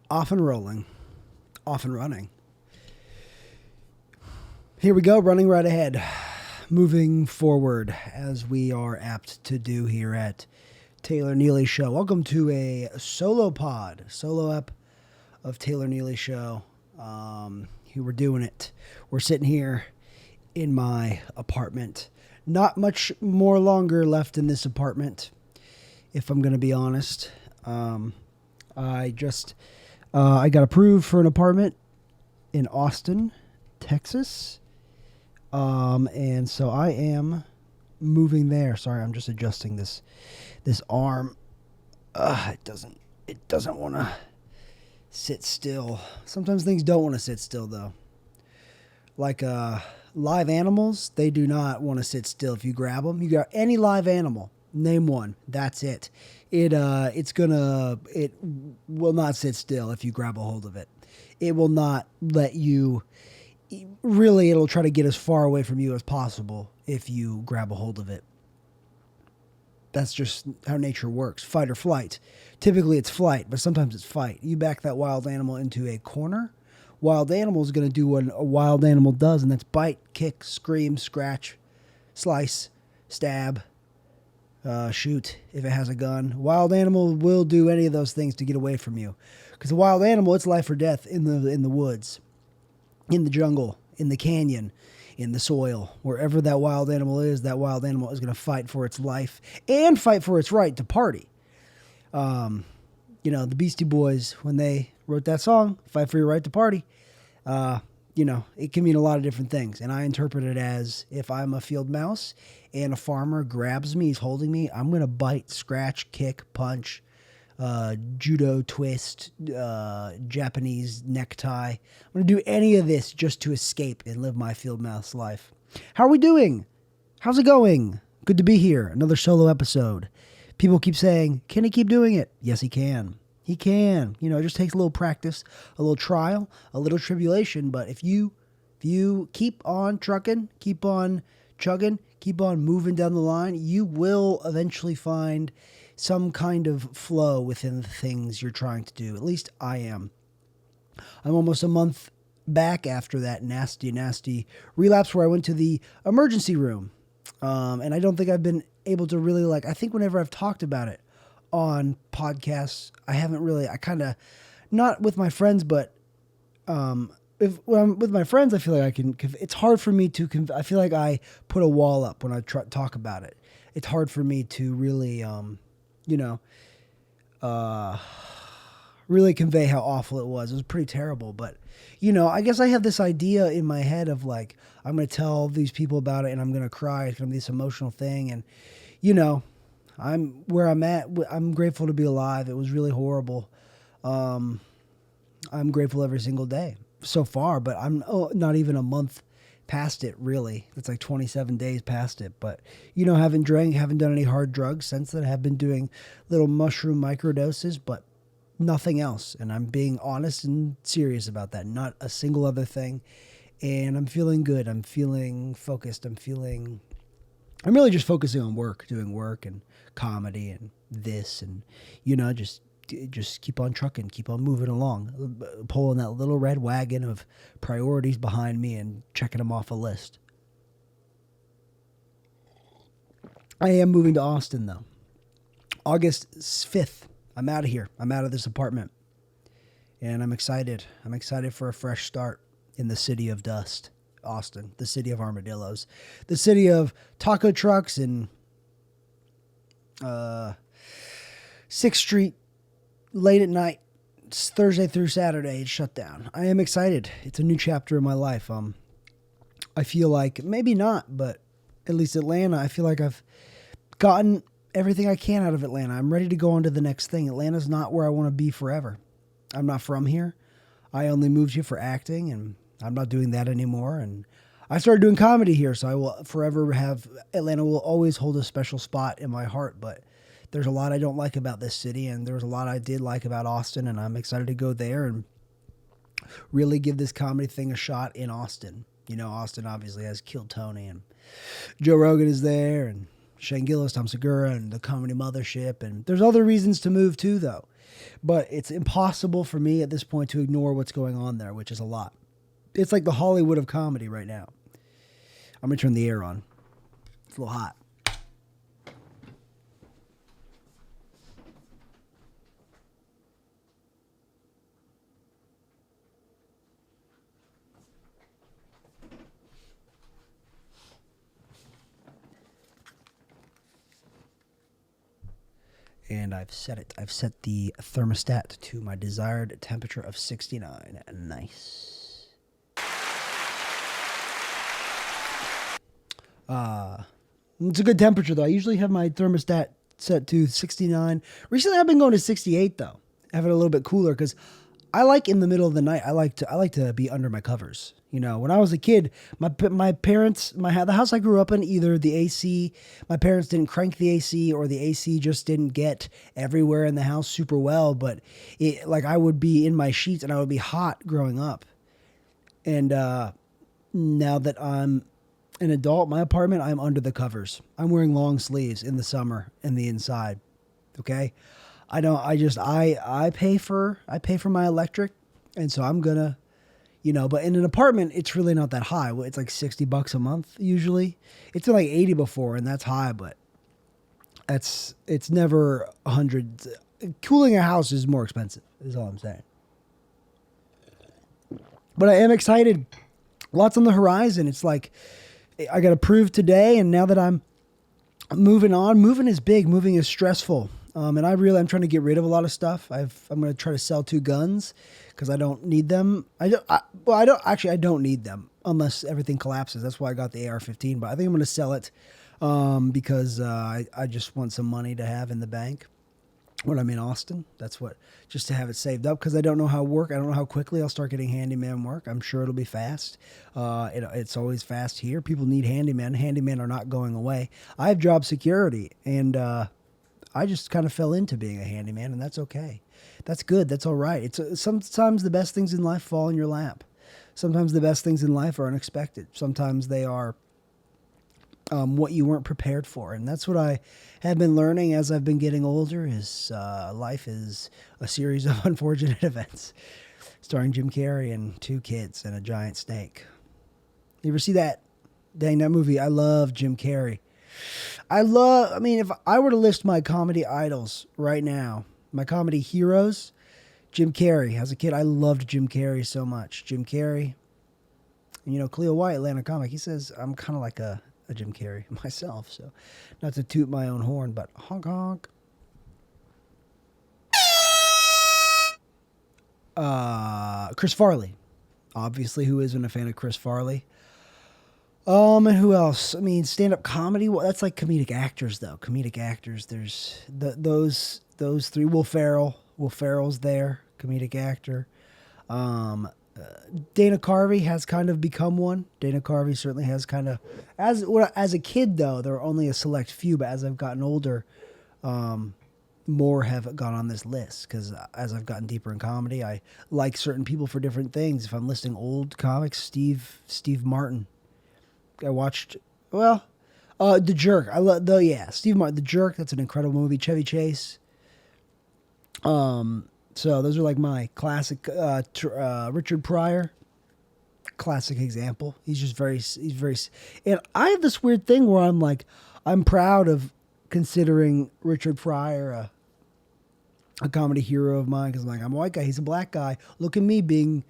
Off and rolling, off and running. Here we go, running right ahead, moving forward as we are apt to do here at Taylor Neely Show. Welcome to a solo pod, solo ep of Taylor Neely Show. Here we're doing it. We're sitting here in my apartment. Not much more longer left in this apartment, if I'm going to be honest. I got approved for an apartment in Austin, Texas. And so I am moving there. Sorry, I'm just adjusting this arm. It doesn't want to sit still. Sometimes things don't want to sit still though. Like live animals, they do not want to sit still. If you grab them, you got any live animal, name one. That's it. It will not sit still if you grab a hold of it. It will not let you. Really, it'll try to get as far away from you as possible if you grab a hold of it. That's just how nature works. Fight or flight. Typically it's flight, but sometimes it's fight. You back that wild animal into a corner, wild animal is going to do what a wild animal does, and that's bite, kick, scream, scratch, slice, stab, shoot if it has a gun. Wild animal will do any of those things to get away from you. Because a wild animal, it's life or death in the woods, in the jungle, in the canyon, in the soil. Wherever that wild animal is going to fight for its life and fight for its right to party. The Beastie Boys, when they wrote that song, Fight for Your Right to Party, it can mean a lot of different things. And I interpret it as if I'm a field mouse and a farmer grabs me, he's holding me, I'm going to bite, scratch, kick, punch, judo twist, Japanese necktie. I'm going to do any of this just to escape and live my field mouse life. How are we doing? How's it going? Good to be here. Another solo episode. People keep saying, can he keep doing it? Yes, he can. He can. It just takes a little practice, a little trial, a little tribulation. But if you keep on trucking, keep on chugging, keep on moving down the line, you will eventually find some kind of flow within the things you're trying to do. At least I am. I'm almost a month back after that nasty relapse where I went to the emergency room. And I don't think I've been able to really I think whenever I've talked about it on podcasts, I haven't really, I kind of, not with my friends, but when I'm with my friends, I feel like I can, it's hard for me to, I feel like I put a wall up when I talk about it. It's hard for me to really, really convey how awful it was. It was pretty terrible, but I guess I have this idea in my head of I'm going to tell these people about it and I'm going to cry. It's going to be this emotional thing. And, I'm where I'm at. I'm grateful to be alive. It was really horrible. I'm grateful every single day so far, but I'm not even a month past it, really. It's 27 days past it. But, haven't done any hard drugs since then. I have been doing little mushroom microdoses, but nothing else. And I'm being honest and serious about that. Not a single other thing. And I'm feeling good. I'm feeling focused. I'm really just focusing on work, doing work and comedy and this and, just keep on trucking, keep on moving along, pulling that little red wagon of priorities behind me and checking them off a list. I am moving to Austin, though. August 5th, I'm out of here. I'm out of this apartment. And I'm excited. I'm excited for a fresh start in the city of dust. Austin, the city of armadillos, the city of taco trucks and 6th Street late at night. It's Thursday through Saturday. It's shut down. I am excited. It's a new chapter in my life. I feel like maybe not, but at least Atlanta, I feel like I've gotten everything I can out of Atlanta. I'm ready to go on to the next thing. Atlanta's not where I want to be forever. I'm not from here. I only moved here for acting, and I'm not doing that anymore. And I started doing comedy here, so I will forever have, Atlanta will always hold a special spot in my heart. But there's a lot I don't like about this city, and there's a lot I did like about Austin, and I'm excited to go there and really give this comedy thing a shot in Austin. Austin obviously has Killed Tony, and Joe Rogan is there, and Shane Gillis, Tom Segura, and the Comedy Mothership. And there's other reasons to move too, though. But it's impossible for me at this point to ignore what's going on there, which is a lot. It's like the Hollywood of comedy right now. I'm going to turn the air on. It's a little hot. And I've set it. I've set the thermostat to my desired temperature of 69. Nice. It's a good temperature though. I usually have my thermostat set to 69. Recently, I've been going to 68 though, having it a little bit cooler because I like in the middle of the night. I like to be under my covers. You know, when I was a kid, my parents, the house I grew up in, either the AC, my parents didn't crank the AC, or the AC just didn't get everywhere in the house super well. But like I would be in my sheets and I would be hot growing up. And now that I'm an adult, my apartment, I'm under the covers. I'm wearing long sleeves in the summer and the inside. Okay. I pay for my electric. And so I'm gonna, but in an apartment, it's really not that high. It's like $60 a month usually. It's been like 80 before, and that's high, but it's never 100. Cooling a house is more expensive, is all I'm saying. But I am excited. Lots on the horizon. It's like I got approved today, and now that I'm moving on, moving is big. Moving is stressful. And I'm trying to get rid of a lot of stuff. I'm going to try to sell 2 guns because I don't need them. I don't need them unless everything collapses. That's why I got the AR-15, but I think I'm going to sell it because I just want some money to have in the bank when I'm in Austin. Just to have it saved up because I don't know how I don't know how quickly I'll start getting handyman work. I'm sure it'll be fast. It's always fast here. People need handymen. Handymen are not going away. I have job security, and I just kind of fell into being a handyman, and that's okay. That's good. That's all right. Sometimes the best things in life fall in your lap. Sometimes the best things in life are unexpected. Sometimes they are what you weren't prepared for. And that's what I have been learning as I've been getting older is life is a series of unfortunate events. Starring Jim Carrey and 2 kids and a giant snake. You ever see that? Dang, that movie. I love Jim Carrey. If I were to list my comedy idols right now, my comedy heroes, Jim Carrey. As a kid, I loved Jim Carrey so much. Jim Carrey, Cleo White, Atlanta comic, he says I'm kind of like a Jim Carrey myself. So not to toot my own horn, but honk honk. Chris Farley. Obviously, who isn't a fan of Chris Farley? And who else? Stand-up comedy. Well, that's like comedic actors, though. Comedic actors. There's those 3. Will Ferrell. Will Ferrell's there. Comedic actor. Dana Carvey has kind of become one. Dana Carvey certainly has kind of. As a kid, though, there are only a select few. But as I've gotten older, more have gone on this list because as I've gotten deeper in comedy, I like certain people for different things. If I'm listing old comics, Steve Martin. I watched, The Jerk. Steve Martin, The Jerk. That's an incredible movie. Chevy Chase. So those are like my classic. Richard Pryor, classic example. He's very. And I have this weird thing where I'm proud of considering Richard Pryor a comedy hero of mine because I'm a white guy. He's a black guy. Look at me being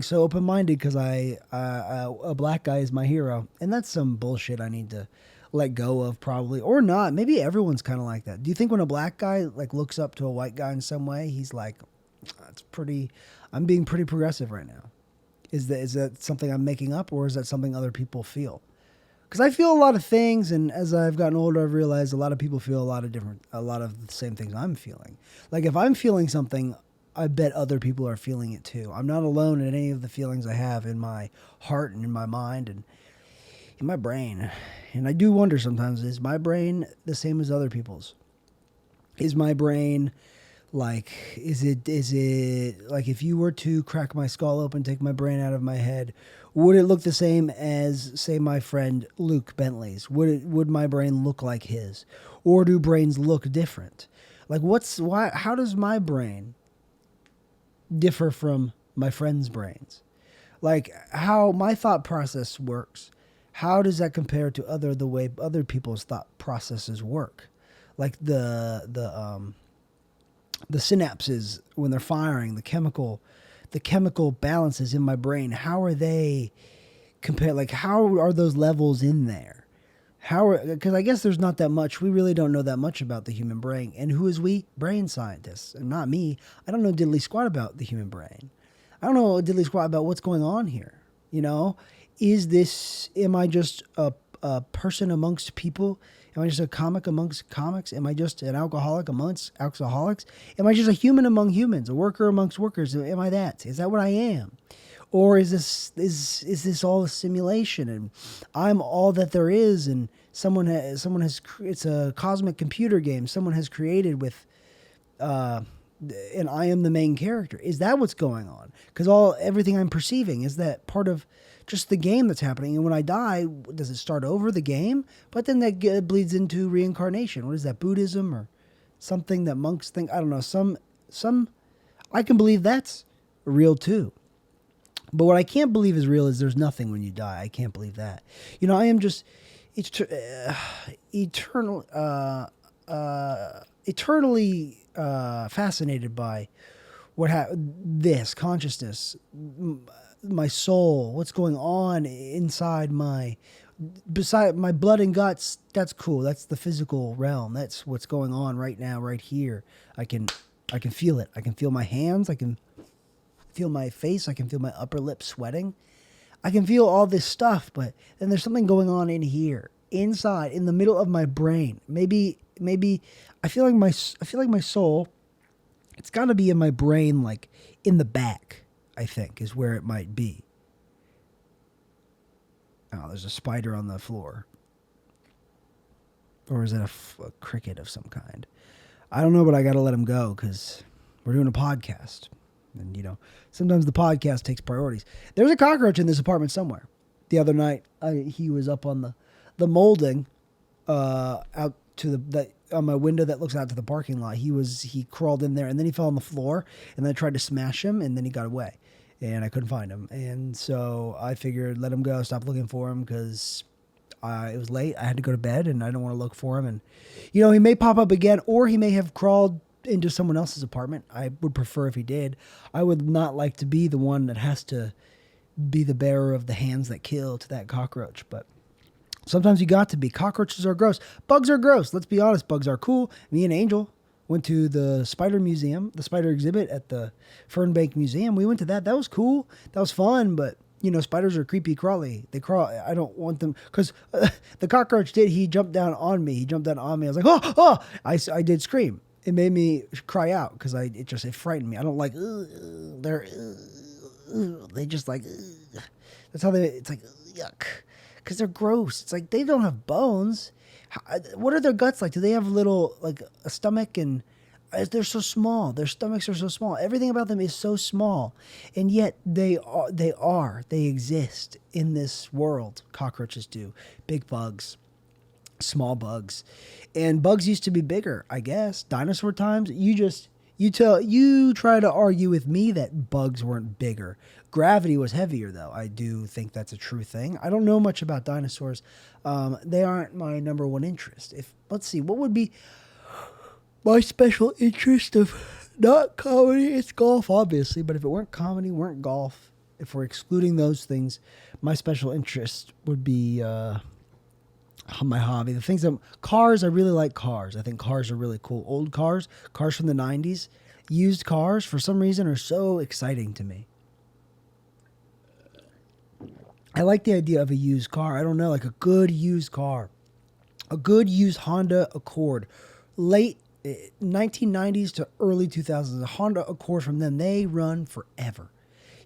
so open-minded because a black guy is my hero. And that's some bullshit I need to let go of probably, or not. Maybe everyone's kind of like that. Do you think when a black guy looks up to a white guy in some way, he's like, I'm being pretty progressive right now. Is that something I'm making up or is that something other people feel? Because I feel a lot of things, and as I've gotten older, I've realized a lot of people feel a lot of the same things I'm feeling. Like if I'm feeling something, I bet other people are feeling it too. I'm not alone in any of the feelings I have in my heart and in my mind and in my brain. And I do wonder sometimes, is my brain the same as other people's? Is my brain is it like if you were to crack my skull open, take my brain out of my head, would it look the same as, say, my friend Luke Bentley's? Would my brain look like his? Or do brains look different? Like, how does my brain differ from my friends' brains? Like, how my thought process works. How does that compare to the way other people's thought processes work? Like the synapses when they're firing, the chemical balances in my brain. How are they compared? Like, how are those levels in there? Because I guess there's not that much. We really don't know that much about the human brain. And who is we? Brain scientists. And not me. I don't know diddly squat about the human brain. I don't know diddly squat about what's going on here. You know, am I just a person amongst people? Am I just a comic amongst comics? Am I just an alcoholic amongst alcoholics? Am I just a human among humans, a worker amongst workers? Am I that? Is that what I am? Or is this all a simulation and I'm all that there is, and someone has it's a cosmic computer game someone has created with and I am the main character? Is that what's going on? Because everything I'm perceiving is that part of just the game that's happening. And when I die, does it start over the game? But then that bleeds into reincarnation. What is that, Buddhism or something that monks think? I don't know. Some I can believe that's real too. But what I can't believe is real is there's nothing when you die. I can't believe that. You know, I am just eternally fascinated by this consciousness, my soul, what's going on inside beside my blood and guts. That's cool. That's the physical realm. That's what's going on right now, right here. I can feel it. I can feel my hands. I can feel my face. I can feel my upper lip sweating. I can feel all this stuff, but then there's something going on in here, inside, in the middle of my brain. Maybe I feel like my soul, it's got to be in my brain, like in the back, I think, is where it might be. Oh, there's a spider on the floor. Or is it a cricket of some kind? I don't know, but I got to let him go because we're doing a podcast. And, you know, sometimes the podcast takes priorities. There's a cockroach in this apartment somewhere. The other night, he was up on the molding out to on my window that looks out to the parking lot. He crawled in there, and then he fell on the floor, and then I tried to smash him, and then he got away. And I couldn't find him. And so I figured, let him go, stop looking for him, because it was late. I had to go to bed, and I don't want to look for him. And, you know, he may pop up again, or he may have crawled into someone else's apartment. I would prefer if he did. I would not like to be the one that has to be the bearer of the hands that kill to that cockroach. But sometimes you got to be. Cockroaches are gross. Bugs are gross. Let's be honest. Bugs are cool. Me and Angel went to the spider museum, the spider exhibit at the Fernbank Museum. We went to that. That was cool. That was fun. But, you know, spiders are creepy crawly. They crawl. I don't want them. Because the cockroach did. He jumped down on me. I was like, oh. I did scream. It made me cry out because it frightened me. I don't like, they just like, that's how it's like, yuck. Because they're gross. It's like, they don't have bones. What are their guts like? Do they have little, like a stomach? And they're so small. Their stomachs are so small. Everything about them is so small. And yet they exist in this world. Cockroaches do. Big bugs. Small bugs. And bugs used to be bigger, I guess. Dinosaur times, you try to argue with me that bugs weren't bigger. Gravity was heavier, though. I do think that's a true thing. I don't know much about dinosaurs. They aren't my number one interest. Let's see, what would be my special interest of not comedy? It's golf, obviously, but if it weren't comedy, weren't golf, if we're excluding those things, my special interest would be my hobby. Cars, I really like cars. I think cars are really cool. Old cars from the 90s, used cars, for some reason, are so exciting to me. I like the idea of a used car. I don't know, like a good used car. A good used Honda Accord. Late 1990s to early 2000s. A Honda Accord from them, they run forever.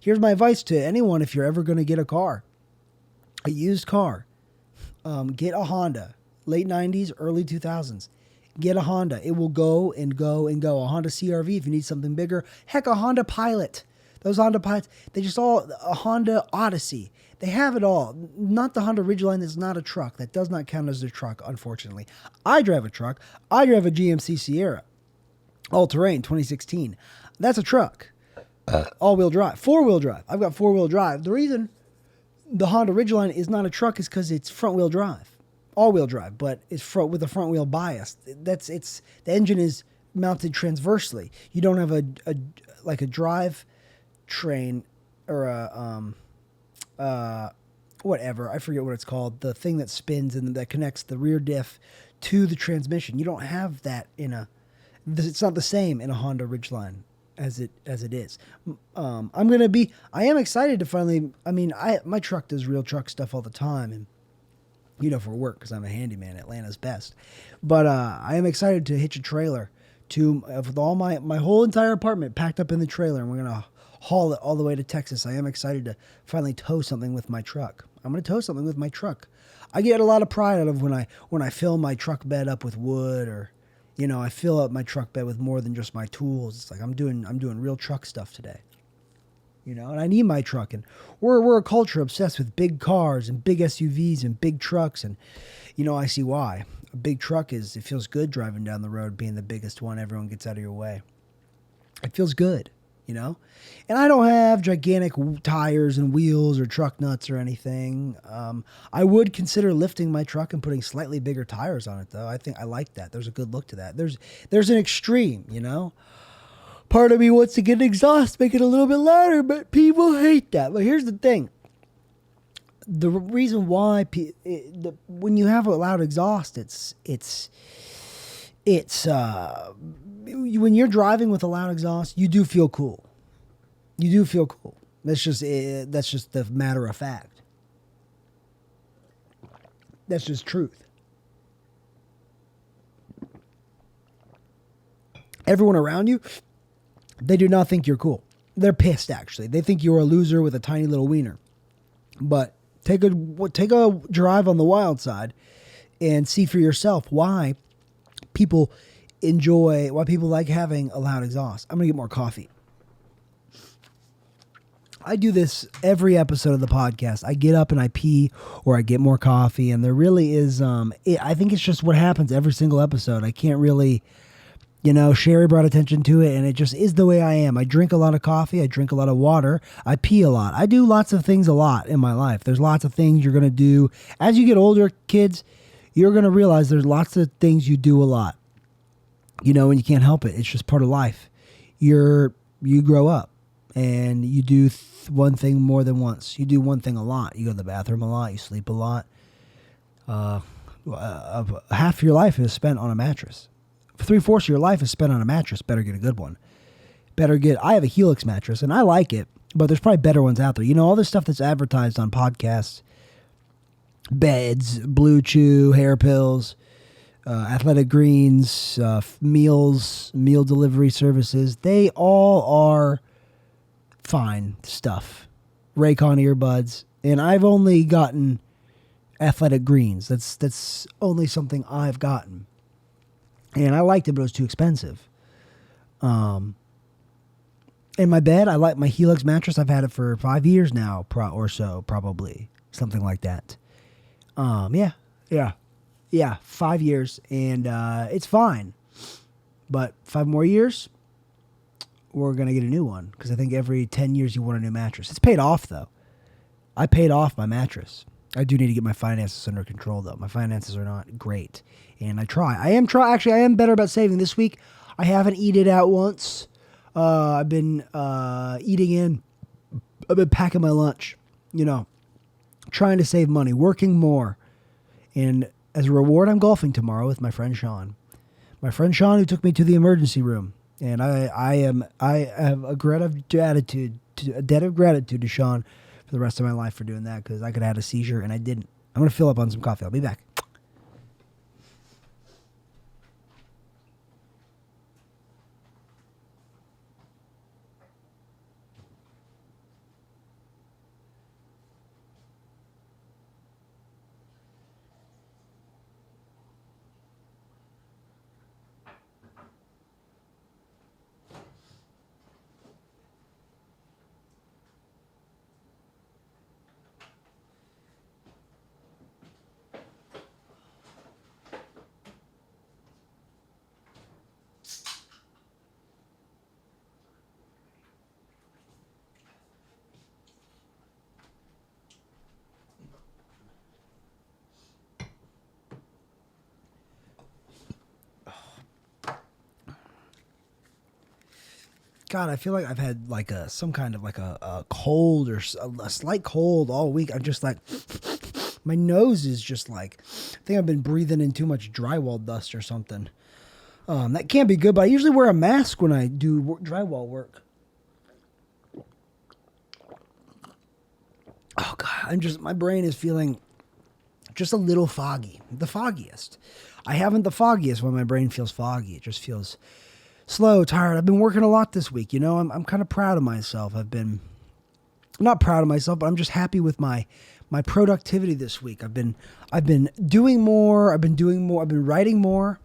Here's my advice to anyone if you're ever going to get a car. A used car. Get a Honda. Late 90s, early 2000s. Get a Honda. It will go and go and go. A Honda CRV if you need something bigger. Heck, a Honda Pilot. Those Honda Pilots, a Honda Odyssey. They have it all. Not the Honda Ridgeline that's not a truck. That does not count as a truck, unfortunately. I drive a truck. I drive a GMC Sierra. All Terrain 2016. That's a truck. All-wheel drive. Four-wheel drive. I've got four-wheel drive. The reason the Honda Ridgeline is not a truck is because it's front-wheel drive. All-wheel drive, but it's front with a front-wheel bias. The engine is mounted transversely. You don't have a drive train or whatever. I forget what it's called. The thing that spins and that connects the rear diff to the transmission. You don't have that it's not the same in a Honda Ridgeline as it is. I am excited to finally. I mean, my truck does real truck stuff all the time, and for work because I'm a handyman, Atlanta's best. But I am excited to hitch a trailer with all my whole entire apartment packed up in the trailer, and we're gonna haul it all the way to Texas. I am excited to finally tow something with my truck. I'm gonna tow something with my truck. I get a lot of pride out of when I fill my truck bed up with wood, or I fill up my truck bed with more than just my tools. It's like I'm doing real truck stuff today. And I need my truck, and we're a culture obsessed with big cars and big SUVs and big trucks, and I see why. A big truck it feels good driving down the road, being the biggest one. Everyone gets out of your way. It feels good, And I don't have gigantic tires and wheels or truck nuts or anything. I would consider lifting my truck and putting slightly bigger tires on it, though. I think I like that. There's a good look to that. There's an extreme, Part of me wants to get an exhaust, make it a little bit louder, but people hate that. But here's the thing. The reason why when you have a loud exhaust, when you're driving with a loud exhaust, you do feel cool. You do feel cool. That's just the matter of fact. That's just truth. Everyone around you, they do not think you're cool. They're pissed, actually. They think you're a loser with a tiny little wiener. But take a drive on the wild side and see for yourself why people like having a loud exhaust. I'm going to get more coffee. I do this every episode of the podcast. I get up and I pee or I get more coffee, and there really is, I think it's just what happens every single episode. I can't really, Sherry brought attention to it, and it just is the way I am. I drink a lot of coffee. I drink a lot of water. I pee a lot. I do lots of things a lot in my life. There's lots of things you're going to do. As you get older, kids, you're going to realize there's lots of things you do a lot. And you can't help it. It's just part of life. You grow up, and you do one thing more than once. You do one thing a lot. You go to the bathroom a lot. You sleep a lot. Half your life is spent on a mattress. 3/4 of your life is spent on a mattress. Better get a good one. I have a Helix mattress, and I like it, but there's probably better ones out there. All this stuff that's advertised on podcasts, beds, Blue Chew, hair pills, Athletic Greens, meal delivery services, they all are fine stuff. Raycon earbuds, and I've only gotten Athletic Greens. That's only something I've gotten. And I liked it, but it was too expensive. In my bed, I like my Helix mattress. I've had it for 5 years now, or so, probably. Something like that. Yeah, 5 years, and it's fine. But 5 more years, we're going to get a new one, because I think every 10 years you want a new mattress. It's paid off, though. I paid off my mattress. I do need to get my finances under control, though. My finances are not great, and I try. Actually, I am better about saving. This week, I haven't eaten out once. I've been eating in. I've been packing my lunch, trying to save money, working more. And as a reward, I'm golfing tomorrow with my friend Sean. My friend Sean, who took me to the emergency room. And I have a debt of gratitude to Sean for the rest of my life for doing that, because I could have had a seizure and I didn't. I'm going to fill up on some coffee. I'll be back. God, I feel like I've had like some kind of like a cold or a slight cold all week. I'm just like, my nose is just like, I think I've been breathing in too much drywall dust or something. That can't be good, but I usually wear a mask when I do drywall work. Oh God, my brain is feeling just a little foggy, the foggiest. I haven't the foggiest when my brain feels foggy. It just feels slow, tired. I've been working a lot this week. I'm kind of proud of myself. I've been not proud of myself, but I'm just happy with my productivity this week. I've been doing more. I've been writing more.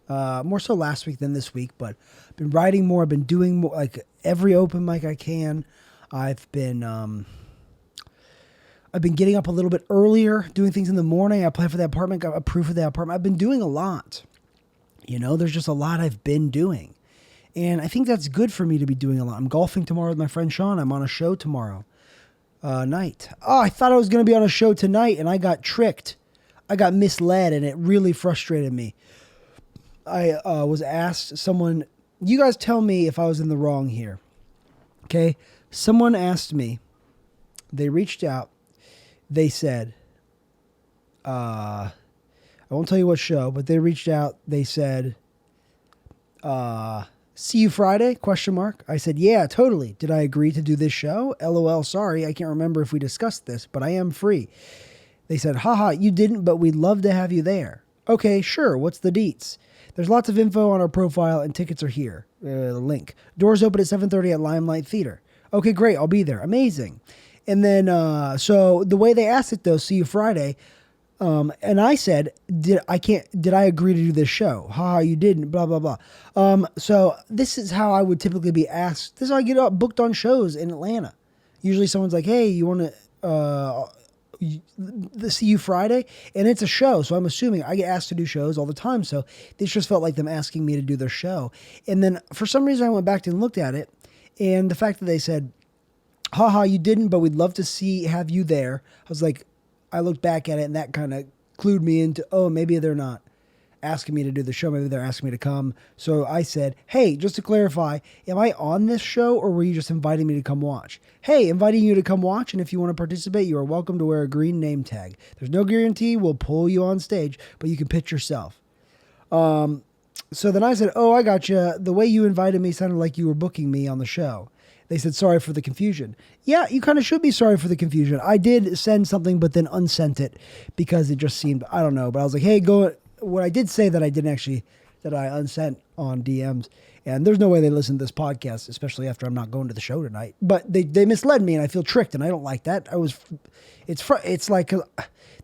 More so last week than this week, but I've been writing more. I've been doing more, like every open mic I can. I've been getting up a little bit earlier, doing things in the morning. I applied for the apartment, got approved for the apartment. I've been doing a lot. There's just a lot I've been doing. And I think that's good for me to be doing a lot. I'm golfing tomorrow with my friend Sean. I'm on a show tomorrow night. Oh, I thought I was going to be on a show tonight, and I got tricked. I got misled, and it really frustrated me. I was asked someone, you guys tell me if I was in the wrong here. Okay? Someone asked me, they reached out, they said, I won't tell you what show, but they reached out, they said, see you Friday, ? I said, yeah, totally. Did I agree to do this show? LOL, sorry, I can't remember if we discussed this, but I am free. They said, haha, you didn't, but we'd love to have you there. Okay, sure, what's the deets? There's lots of info on our profile, and tickets are here. The link. Doors open at 7:30 at Limelight Theater. Okay, great. I'll be there. Amazing. And then, so the way they asked it, though, see you Friday, and I said, did I agree to do this show? Ha, you didn't, blah, blah, blah. So this is how I would typically be asked. This is how I get booked on shows in Atlanta. Usually someone's like, hey, you want to, see you Friday, and it's a show, so I'm assuming I get asked to do shows all the time, so this just felt like them asking me to do their show. And then for some reason I went back and looked at it, and the fact that they said, haha, you didn't, but we'd love to have you there, I was like, I looked back at it, and that kind of clued me into, oh, maybe they're not asking me to do the show, maybe they're asking me to come. So I said, hey, just to clarify, am I on this show, or were you just inviting me to come watch? Hey, inviting you to come watch, and if you want to participate, you are welcome to wear a green name tag. There's no guarantee we'll pull you on stage, but you can pitch yourself. So then I said, oh, I gotcha. The way you invited me sounded like you were booking me on the show. They said, sorry for the confusion. Yeah, you kind of should be sorry for the confusion. I did send something, but then unsent it because it just seemed, I don't know, but I was like, hey, go. What I did say that I didn't actually, that I unsent on DMs, and there's no way they listen to this podcast, especially after I'm not going to the show tonight, but they misled me, and I feel tricked, and I don't like that. It's like,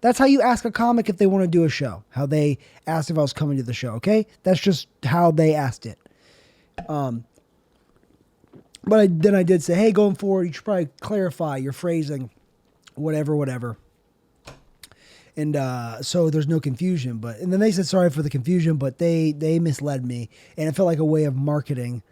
that's how you ask a comic if they want to do a show, how they asked if I was coming to the show. Okay. That's just how they asked it. But then I did say, hey, going forward, you should probably clarify your phrasing, whatever. And so there's no confusion. And then they said sorry for the confusion, but they misled me, and it felt like a way of marketing.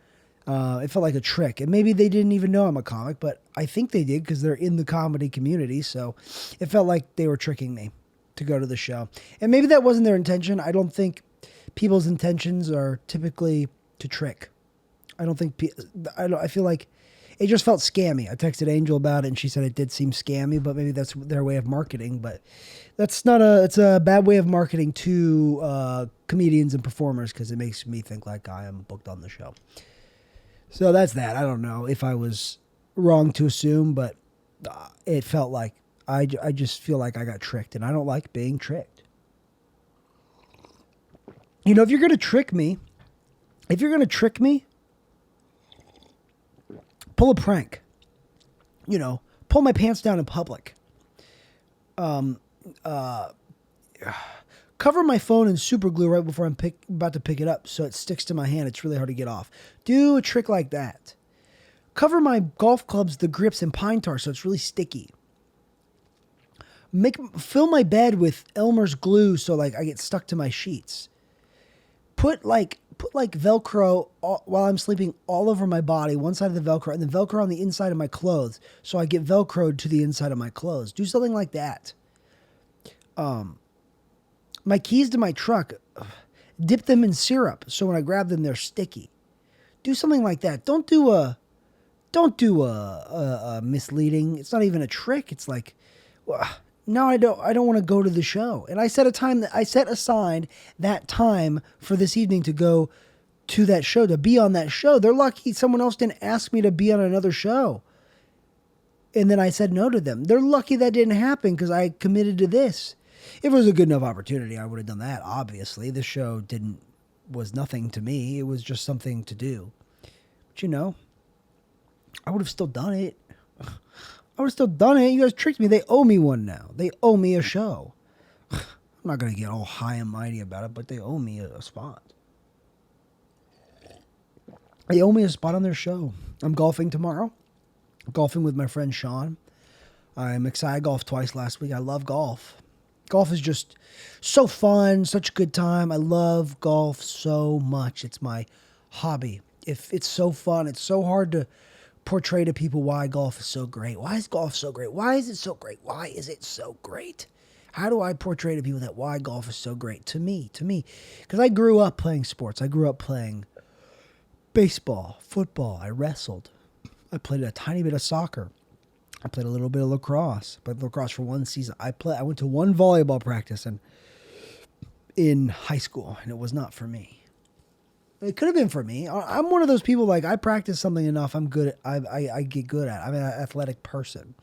It felt like a trick, and maybe they didn't even know I'm a comic, but I think they did because they're in the comedy community. So it felt like they were tricking me to go to the show, and maybe that wasn't their intention. I don't think people's intentions are typically to trick. I don't think. I feel like it just felt scammy. I texted Angel about it, and she said it did seem scammy, but maybe that's their way of marketing. But it's a bad way of marketing to comedians and performers because it makes me think like I am booked on the show. So that's that. I don't know if I was wrong to assume, but it felt like I just feel like I got tricked, and I don't like being tricked. If you're going to trick me, pull a prank. Pull my pants down in public. Cover my phone in super glue right before I'm about to pick it up so it sticks to my hand. It's really hard to get off. Do a trick like that. Cover my golf clubs, the grips, in pine tar so it's really sticky. Fill my bed with Elmer's glue so I get stuck to my sheets. Put Velcro while I'm sleeping all over my body, one side of the Velcro, and then Velcro on the inside of my clothes so I get Velcroed to the inside of my clothes. Do something like that. My keys to my truck, dip them in syrup so when I grab them, they're sticky. Do something like that. Don't do a misleading. It's not even a trick. It's like, well, no, I don't want to go to the show. And I set aside that time for this evening to go to that show, to be on that show. They're lucky someone else didn't ask me to be on another show. And then I said no to them. They're lucky that didn't happen because I committed to this. If it was a good enough opportunity, I would have done that, obviously. This show was nothing to me. It was just something to do. But I would have still done it. You guys tricked me. They owe me one now. They owe me a show. I'm not going to get all high and mighty about it, but they owe me a spot. They owe me a spot on their show. I'm golfing tomorrow. Golfing with my friend Sean. I'm excited. I golfed twice last week. I love golf. Golf is just so fun, such a good time. I love golf so much. It's my hobby. It's so fun. It's so hard to portray to people why golf is so great. Why is golf so great? Why is it so great? Why is it so great? How do I portray to people that why golf is so great? To me. Because I grew up playing sports. I grew up playing baseball, football. I wrestled. I played a tiny bit of soccer. I played a little bit of lacrosse. Played lacrosse for one season. I went to one volleyball practice in high school, and it was not for me. It could have been for me. I'm one of those people, like, I practice something enough, I'm good at, I get good at it. I'm an athletic person.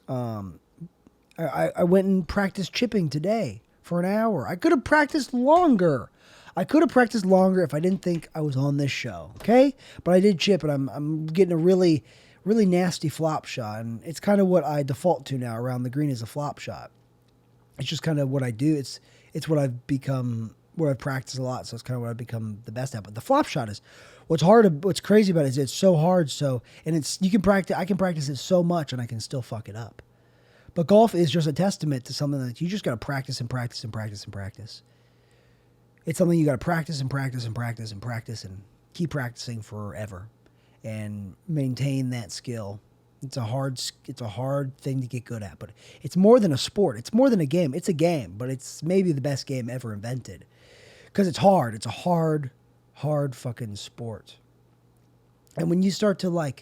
I went and practiced chipping today for an hour. I could have practiced longer. If I didn't think I was on this show, okay? But I did chip, and I'm getting a really, really nasty flop shot, and it's kind of what I default to now around the green is a flop shot. It's just kind of what I do. It's what I've become, where I've practiced a lot, so it's kind of what I've become the best at. But the flop shot is what's crazy about it is it's so hard. And I can practice it so much, and I can still fuck it up. But golf is just a testament to something that you just got to practice and practice and practice and practice. It's something you got to practice and practice and practice and practice and keep practicing forever and maintain that skill. It's a hard thing to get good at, but it's more than a sport. It's more than a game. It's a game, but it's maybe the best game ever invented because it's hard. It's a hard fucking sport. And when you start to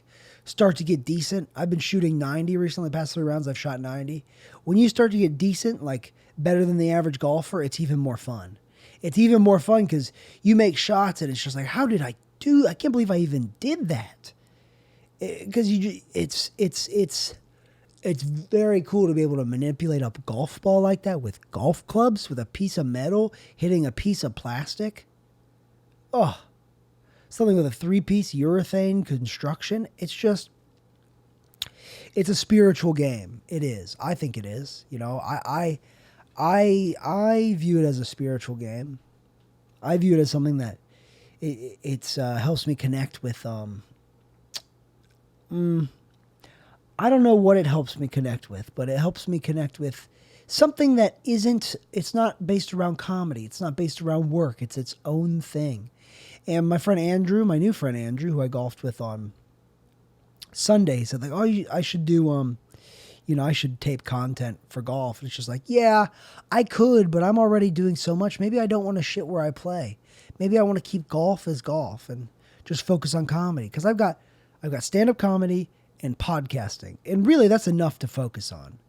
get decent, I've been shooting 90 recently. The past 3 rounds, I've shot 90. When you start to get decent, like better than the average golfer, it's even more fun. It's even more fun because you make shots and it's just like, how did I do? I can't believe I even did that. Because it's very cool to be able to manipulate a golf ball like that with golf clubs, with a piece of metal hitting a piece of plastic. Oh, something with a 3-piece urethane construction. It's a spiritual game. It is. I think it is. I view it as a spiritual game. I view it as something that it helps me connect with. I don't know what it helps me connect with, but it helps me connect with something that it's not based around comedy. It's not based around work. It's its own thing. And my new friend Andrew, who I golfed with on Sunday, said like, oh, I should do, I should tape content for golf. And it's just like, yeah, I could, but I'm already doing so much. Maybe I don't want to shit where I play. Maybe I want to keep golf as golf and just focus on comedy. Because I've got stand-up comedy and podcasting. And really, that's enough to focus on.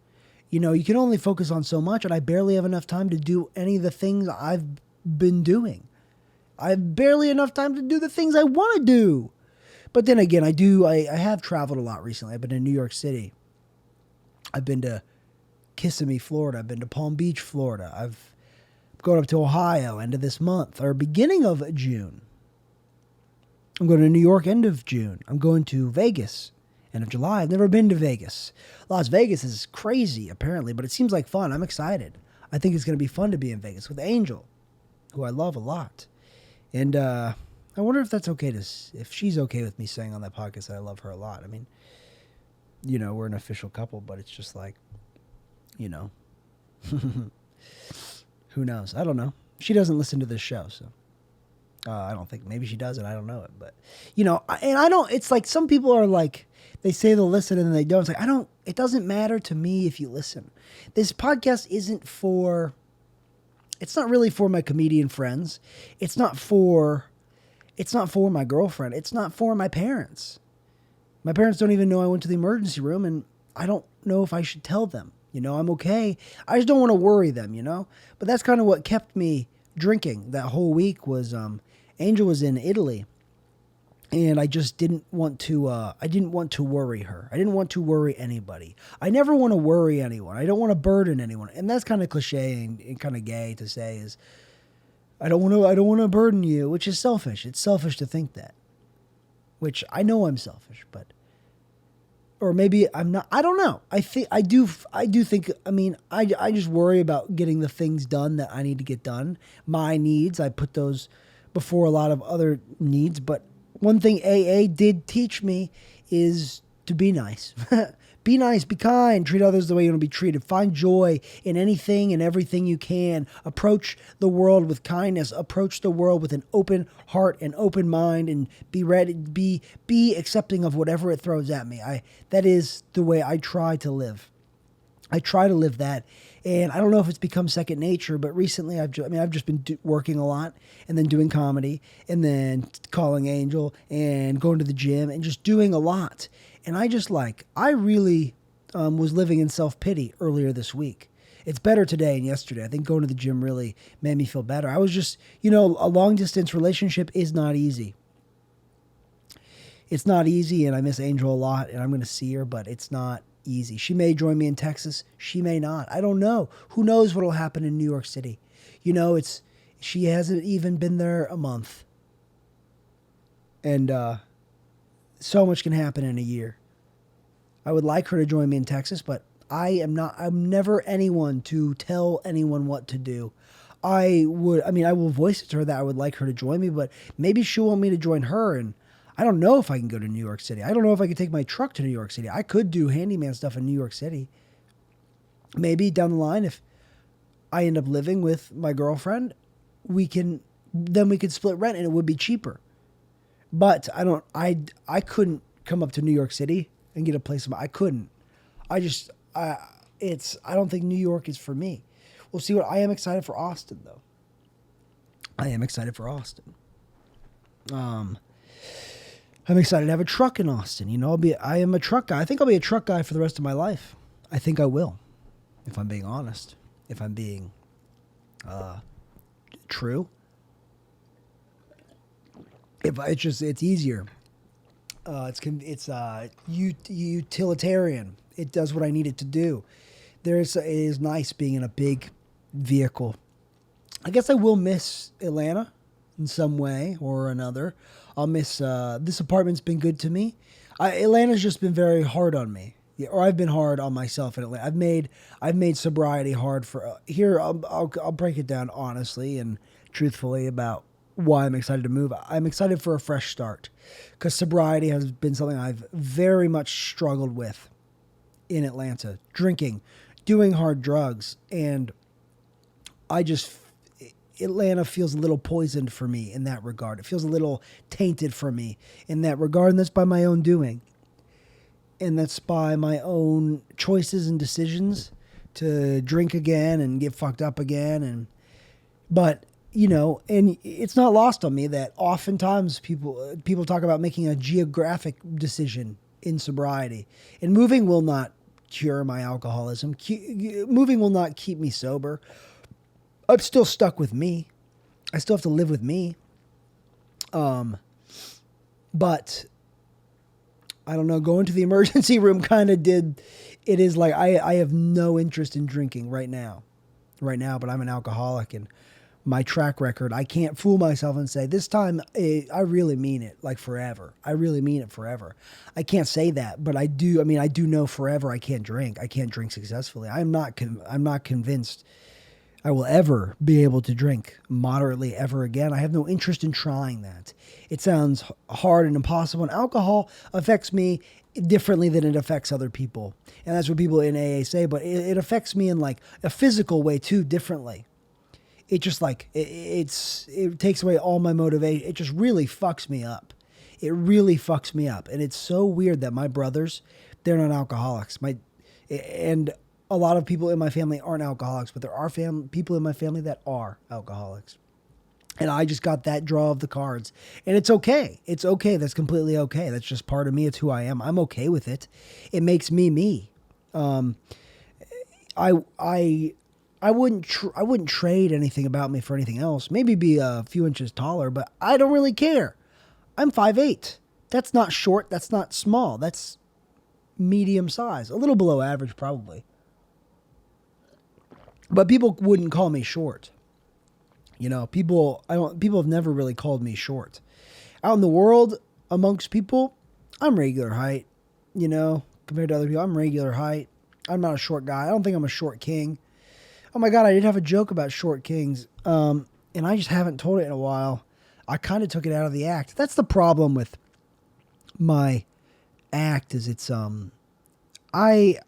You can only focus on so much, and I barely have enough time to do any of the things I've been doing. I have barely enough time to do the things I want to do. But then again, I have traveled a lot recently. I've been in New York City. I've been to Kissimmee, Florida. I've been to Palm Beach, Florida. I've gone up to Ohio end of this month, or beginning of June. I'm going to New York end of June. I'm going to Vegas end of July. I've never been to Vegas. Las Vegas is crazy, apparently, but it seems like fun. I'm excited. I think it's going to be fun to be in Vegas with Angel, who I love a lot. And I wonder if that's okay if she's okay with me saying on that podcast that I love her a lot. I mean, we're an official couple, but it's just like, who knows? I don't know. She doesn't listen to this show, so I don't think, maybe she does and I don't know it, but it's like some people are like, they say they'll listen and then they don't. It's like, it doesn't matter to me if you listen. This podcast it's not really for my comedian friends. It's not It's not for my girlfriend. It's not for my parents. My parents don't even know I went to the emergency room, and I don't know if I should tell them. I'm okay. I just don't want to worry them. But that's kind of what kept me drinking that whole week was Angel was in Italy, and I just didn't want to I didn't want to worry her. I didn't want to worry anybody. I never want to worry anyone. I don't want to burden anyone. And that's kind of cliche and kind of gay to say is I don't want to burden you, which is selfish. It's selfish to think that. Which I know I'm selfish, but or maybe I'm not. I don't know. I do think. I mean, I just worry about getting the things done that I need to get done. My needs, I put those before a lot of other needs. But one thing AA did teach me is to be nice. Be nice, be kind, treat others the way you want to be treated. Find joy in anything and everything you can. Approach the world with kindness. Approach the world with an open heart and open mind, and be ready, be accepting of whatever it throws at me. That is the way I try to live. I try to live that, and I don't know if it's become second nature, but recently I've just been working a lot, and then doing comedy, and then calling Angel, and going to the gym, and just doing a lot. And I really was living in self-pity earlier this week. It's better today and yesterday. I think going to the gym really made me feel better. I was just, a long-distance relationship is not easy. It's not easy, and I miss Angel a lot, and I'm going to see her, but it's not easy. She may join me in Texas. She may not. I don't know. Who knows what will happen in New York City? She hasn't even been there a month. And so much can happen in a year. I would like her to join me in Texas, but I'm never anyone to tell anyone what to do. I will voice it to her that I would like her to join me, but maybe she'll want me to join her, and I don't know if I can go to New York City. I don't know if I can take my truck to New York City. I could do handyman stuff in New York City. Maybe down the line, if I end up living with my girlfriend, we could split rent and it would be cheaper. But I couldn't come up to New York City and get a place. I couldn't. I don't think New York is for me. We'll see. I am excited for Austin, though. I am excited for Austin. I'm excited to have a truck in Austin. I am a truck guy. I think I'll be a truck guy for the rest of my life. I think I will, if I'm being honest. If I'm being true. It's easier. It's utilitarian. It does what I need it to do. It is nice being in a big vehicle. I guess I will miss Atlanta in some way or another. I'll miss this apartment's been good to me. Atlanta's just been very hard on me. Or I've been hard on myself in Atlanta. I've made sobriety hard for here. I'll break it down honestly and truthfully about why I'm excited to move. I'm excited for a fresh start because sobriety has been something I've very much struggled with in Atlanta. Drinking, doing hard drugs, and Atlanta feels a little poisoned for me in that regard. It feels a little tainted for me in that regard, and that's by my own doing. And that's by my own choices and decisions to drink again and get fucked up again. But and it's not lost on me that oftentimes people talk about making a geographic decision in sobriety. And moving will not cure my alcoholism. Moving will not keep me sober. I'm still stuck with me. I still have to live with me. But I don't know, going to the emergency room kind of did. It is like I have no interest in drinking right now, but I'm an alcoholic, and my track record, I can't fool myself and say, this time, I really mean it, like forever. I really mean it forever. I can't say that, but I do. I do know forever I can't drink. I can't drink successfully. I'm not convinced I will ever be able to drink moderately ever again. I have no interest in trying that. It sounds hard and impossible, and alcohol affects me differently than it affects other people. And that's what people in AA say, but it affects me in like a physical way too, differently. It just it takes away all my motivation. It just really fucks me up. It really fucks me up. And it's so weird that my brothers, they're not alcoholics. And a lot of people in my family aren't alcoholics, but there are people in my family that are alcoholics. And I just got that draw of the cards. And it's okay. It's okay. That's completely okay. That's just part of me. It's who I am. I'm okay with it. It makes me me. I I I wouldn't trade anything about me for anything else. Maybe be a few inches taller, but I don't really care. I'm 5'8". That's not short, that's not small. That's medium size. A little below average probably. But people wouldn't call me short. People have never really called me short. Out in the world amongst people, I'm regular height, compared to other people. I'm regular height. I'm not a short guy. I don't think I'm a short king. Oh my God, I did have a joke about short kings, and I just haven't told it in a while. I kind of took it out of the act. That's the problem with my act is it's I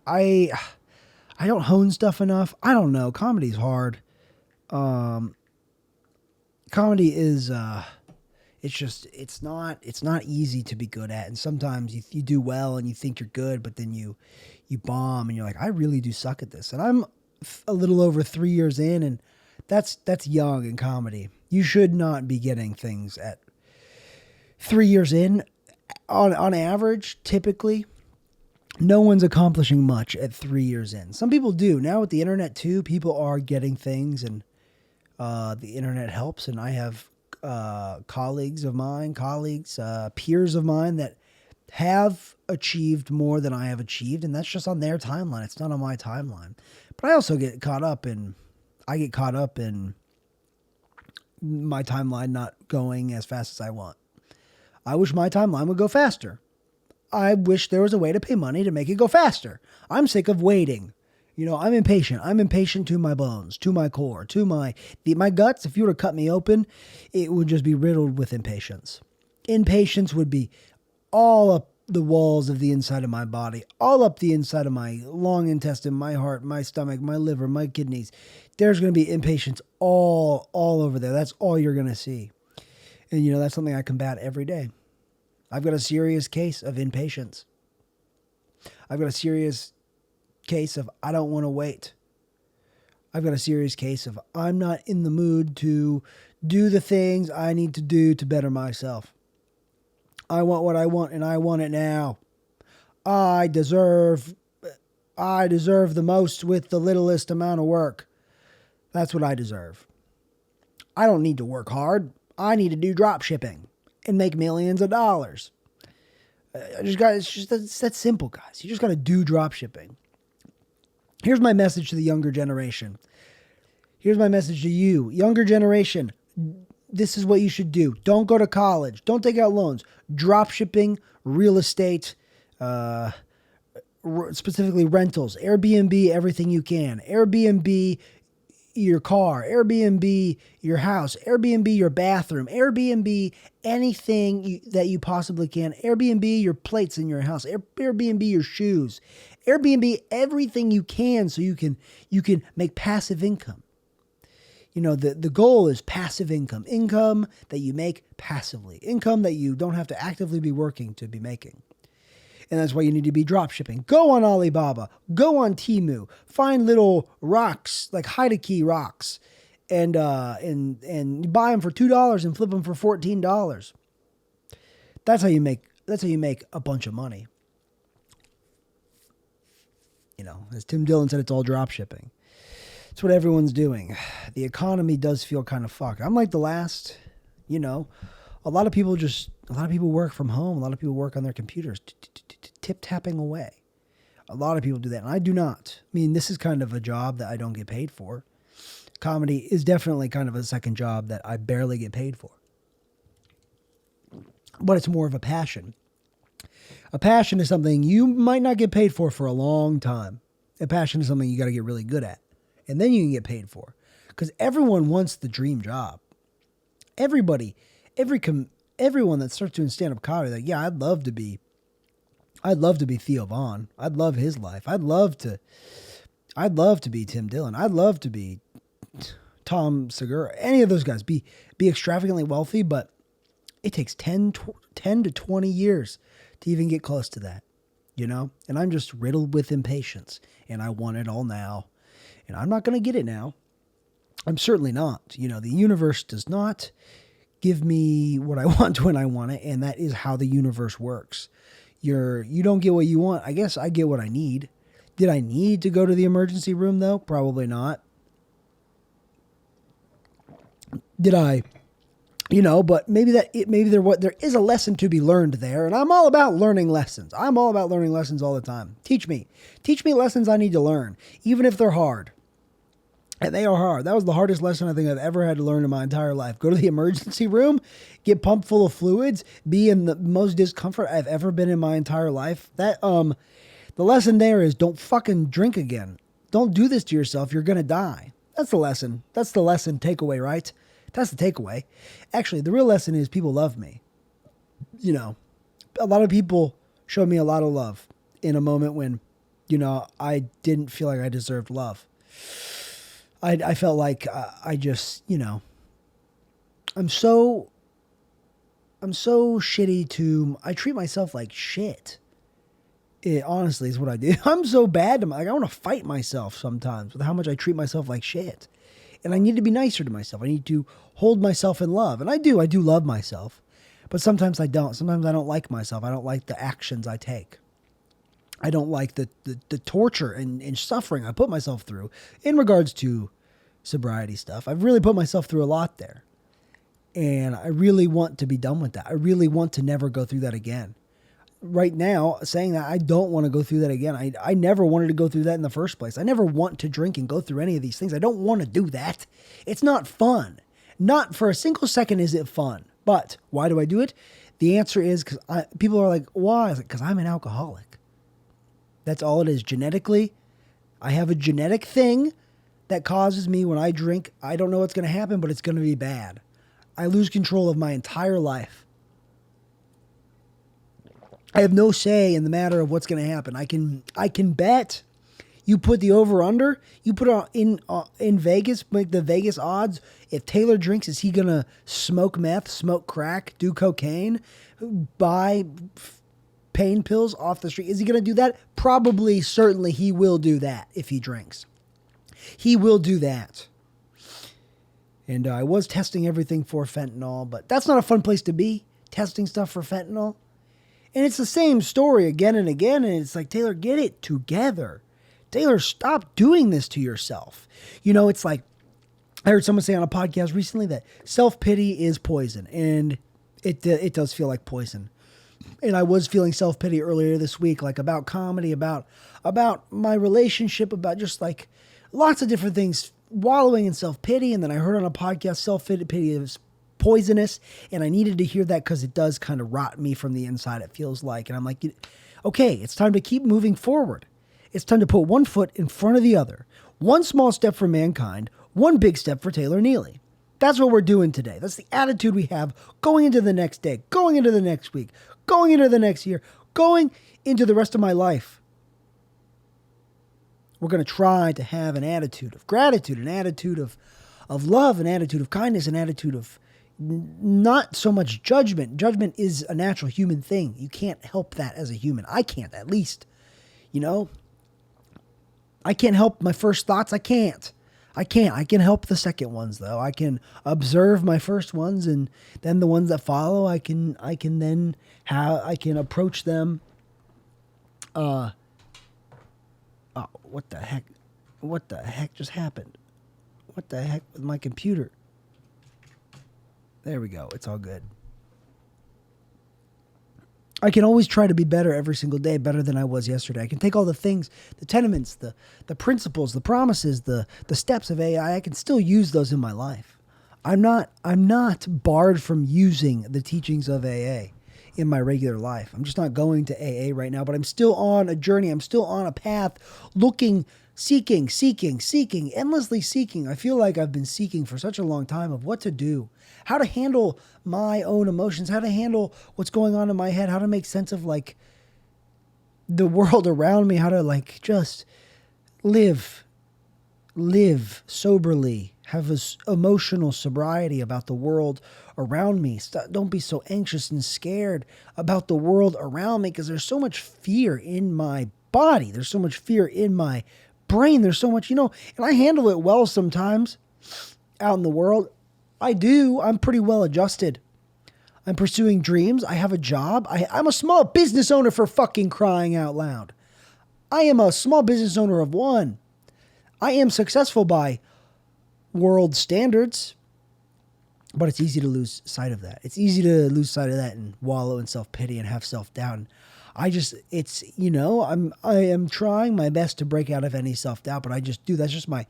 don't hone stuff enough. I don't know. Comedy's hard. Comedy is it's not easy to be good at, and sometimes you do well and you think you're good, but then you bomb and you're like, I really do suck at this. And I'm a little over 3 years in, and that's young in comedy. You should not be getting things at 3 years in. On average, typically, no one's accomplishing much at 3 years in. Some people do. Now with the internet too, people are getting things, and the internet helps. And I have colleagues, peers of mine that have achieved more than I have achieved, and that's just on their timeline. It's not on my timeline. But I also get caught up in my timeline not going as fast as I want. I wish my timeline would go faster. I wish there was a way to pay money to make it go faster. I'm sick of waiting. I'm impatient. I'm impatient to my bones, to my core, to my guts. If you were to cut me open, it would just be riddled with impatience. Impatience would be all up the walls of the inside of my body, all up the inside of my long intestine, my heart, my stomach, my liver, my kidneys. There's going to be impatience all over there. That's all you're going to see. And, that's something I combat every day. I've got a serious case of impatience. I've got a serious case of I don't want to wait. I've got a serious case of I'm not in the mood to do the things I need to do to better myself. I want what I want, and I want it now. I deserve the most with the littlest amount of work. That's what I deserve. I don't need to work hard. I need to do drop shipping and make millions of dollars. It's that simple, guys. You just got to do drop shipping. Here's my message to the younger generation. Here's my message to you, younger generation. This is what you should do. Don't go to college. Don't take out loans. Drop shipping, real estate, specifically rentals, Airbnb, everything you can. Airbnb your car, Airbnb your house, Airbnb your bathroom, Airbnb anything that you possibly can. Airbnb your plates in your house, Airbnb your shoes, Airbnb everything you can so you can make passive income. The goal is passive income that you make passively, income that you don't have to actively be working to be making. And that's why you need to be drop shipping. Go on Alibaba, go on Temu, find little rocks, like hide-a-key rocks, and buy them for $2 and flip them for $14. That's how you make a bunch of money. As Tim Dillon said, it's all drop shipping. It's what everyone's doing. The economy does feel kind of fucked. I'm like the last, a lot of people work from home. A lot of people work on their computers, tip-tapping away. A lot of people do that, and I do not. I mean, this is kind of a job that I don't get paid for. Comedy is definitely kind of a second job that I barely get paid for. But it's more of a passion. A passion is something you might not get paid for a long time. A passion is something you got to get really good at. And then you can get paid for. Because everyone wants the dream job. Everyone that starts doing stand-up comedy, like, yeah, I'd love to be Theo Von. I'd love his life. I'd love to be Tim Dillon. I'd love to be Tom Segura. Any of those guys. Be extravagantly wealthy, but it takes 10 to 20 years to even get close to that, And I'm just riddled with impatience, and I want it all now. And I'm not going to get it now. I'm certainly not. The universe does not give me what I want when I want it, and that is how the universe works. You don't get what you want. I guess I get what I need. Did I need to go to the emergency room though? Probably not. Did I? But maybe there is a lesson to be learned there, and I'm all about learning lessons. I'm all about learning lessons all the time. Teach me lessons I need to learn, even if they're hard. And they are hard. That was the hardest lesson I think I've ever had to learn in my entire life. Go to the emergency room, get pumped full of fluids, be in the most discomfort I've ever been in my entire life. The lesson there is don't fucking drink again. Don't do this to yourself. You're going to die. That's the lesson. That's the lesson takeaway, right? That's the takeaway. Actually, the real lesson is people love me. A lot of people showed me a lot of love in a moment when, I didn't feel like I deserved love. I felt like I just, I'm so shitty I treat myself like shit. It honestly is what I do. I'm so bad. I want to fight myself sometimes with how much I treat myself like shit. And I need to be nicer to myself. I need to hold myself in love. And I do love myself. But sometimes I don't. Sometimes I don't like myself. I don't like the actions I take. I don't like the torture and suffering I put myself through in regards to sobriety stuff. I've really put myself through a lot there. And I really want to be done with that. I really want to never go through that again. Right now, saying that, I don't want to go through that again. I never wanted to go through that in the first place. I never want to drink and go through any of these things. I don't want to do that. It's not fun. Not for a single second is it fun. But why do I do it? The answer is because people are like, why? Because I'm an alcoholic. That's all it is. Genetically, I have a genetic thing that causes me when I drink. I don't know what's going to happen, but it's going to be bad. I lose control of my entire life. I have no say in the matter of what's going to happen. I can bet. You put the over under. You put it in Vegas. Make the Vegas odds. If Taylor drinks, is he gonna smoke meth, smoke crack, do cocaine, buy pain pills off the street? Is he gonna do that? Probably, certainly, he will do that if he drinks. He will do that. And I was testing everything for fentanyl, but that's not a fun place to be. Testing stuff for fentanyl. And it's the same story again and again. And it's like, Taylor, get it together. Taylor, stop doing this to yourself. It's like, I heard someone say on a podcast recently that self-pity is poison. And it does feel like poison. And I was feeling self-pity earlier this week, like about comedy, about my relationship, about just like lots of different things, wallowing in self-pity. And then I heard on a podcast, self-pity is poisonous, and I needed to hear that because it does kind of rot me from the inside, it feels like. And I'm like, okay, it's time to keep moving forward. It's time to put one foot in front of the other. One small step for mankind, one big step for Taylor Neely. That's what we're doing today. That's the attitude we have going into the next day, going into the next week, going into the next year, going into the rest of my life. We're going to try to have an attitude of gratitude, an attitude of love, an attitude of kindness, an attitude of not so much judgment. Judgment is a natural human thing. You can't help that as a human. I can't, at least. I can't help my first thoughts. I can't. I can help the second ones, though. I can observe my first ones, and then the ones that follow, I can approach them. Oh, what the heck? What the heck just happened? What the heck with my computer? There we go. It's all good. I can always try to be better every single day, better than I was yesterday. I can take all the things, the tenements, the principles, the promises, the steps of AI. I can still use those in my life. I'm not barred from using the teachings of AA in my regular life. I'm just not going to AA right now, but I'm still on a journey. I'm still on a path, looking, seeking, endlessly seeking. I feel like I've been seeking for such a long time of what to do, how to handle my own emotions, how to handle what's going on in my head, how to make sense of like the world around me, how to like just live soberly, have this emotional sobriety about the world around me. Don't be so anxious and scared about the world around me, because there's so much fear in my body. There's so much fear in my brain. There's so much, and I handle it well sometimes. out in the world? I do. I'm pretty well adjusted. I'm pursuing dreams. I have a job. I'm a small business owner, for fucking crying out loud. I am a small business owner of one. I am successful by world standards, but it's easy to lose sight of that. It's easy to lose sight of that and wallow in self-pity and have self-doubt. And I am trying my best to break out of any self-doubt, but I just do. That's just my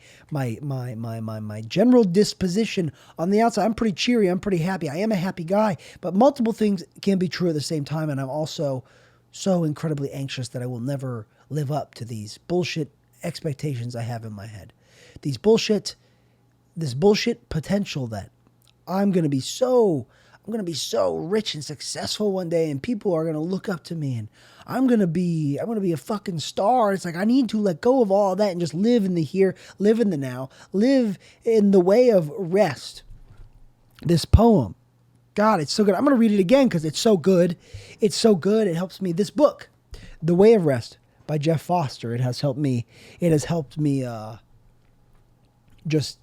general disposition on the outside. I'm pretty cheery. I'm pretty happy. I am a happy guy, but multiple things can be true at the same time. And I'm also so incredibly anxious that I will never live up to these bullshit expectations I have in my head. This bullshit potential that I'm going to be so rich and successful one day, and people are going to look up to me, and I'm going to be a fucking star. It's like, I need to let go of all of that and just live in the here, live in the now, live in the way of rest. This poem, God, it's so good. I'm going to read it again because it's so good. It's so good. It helps me. This book, The Way of Rest by Jeff Foster, it has helped me just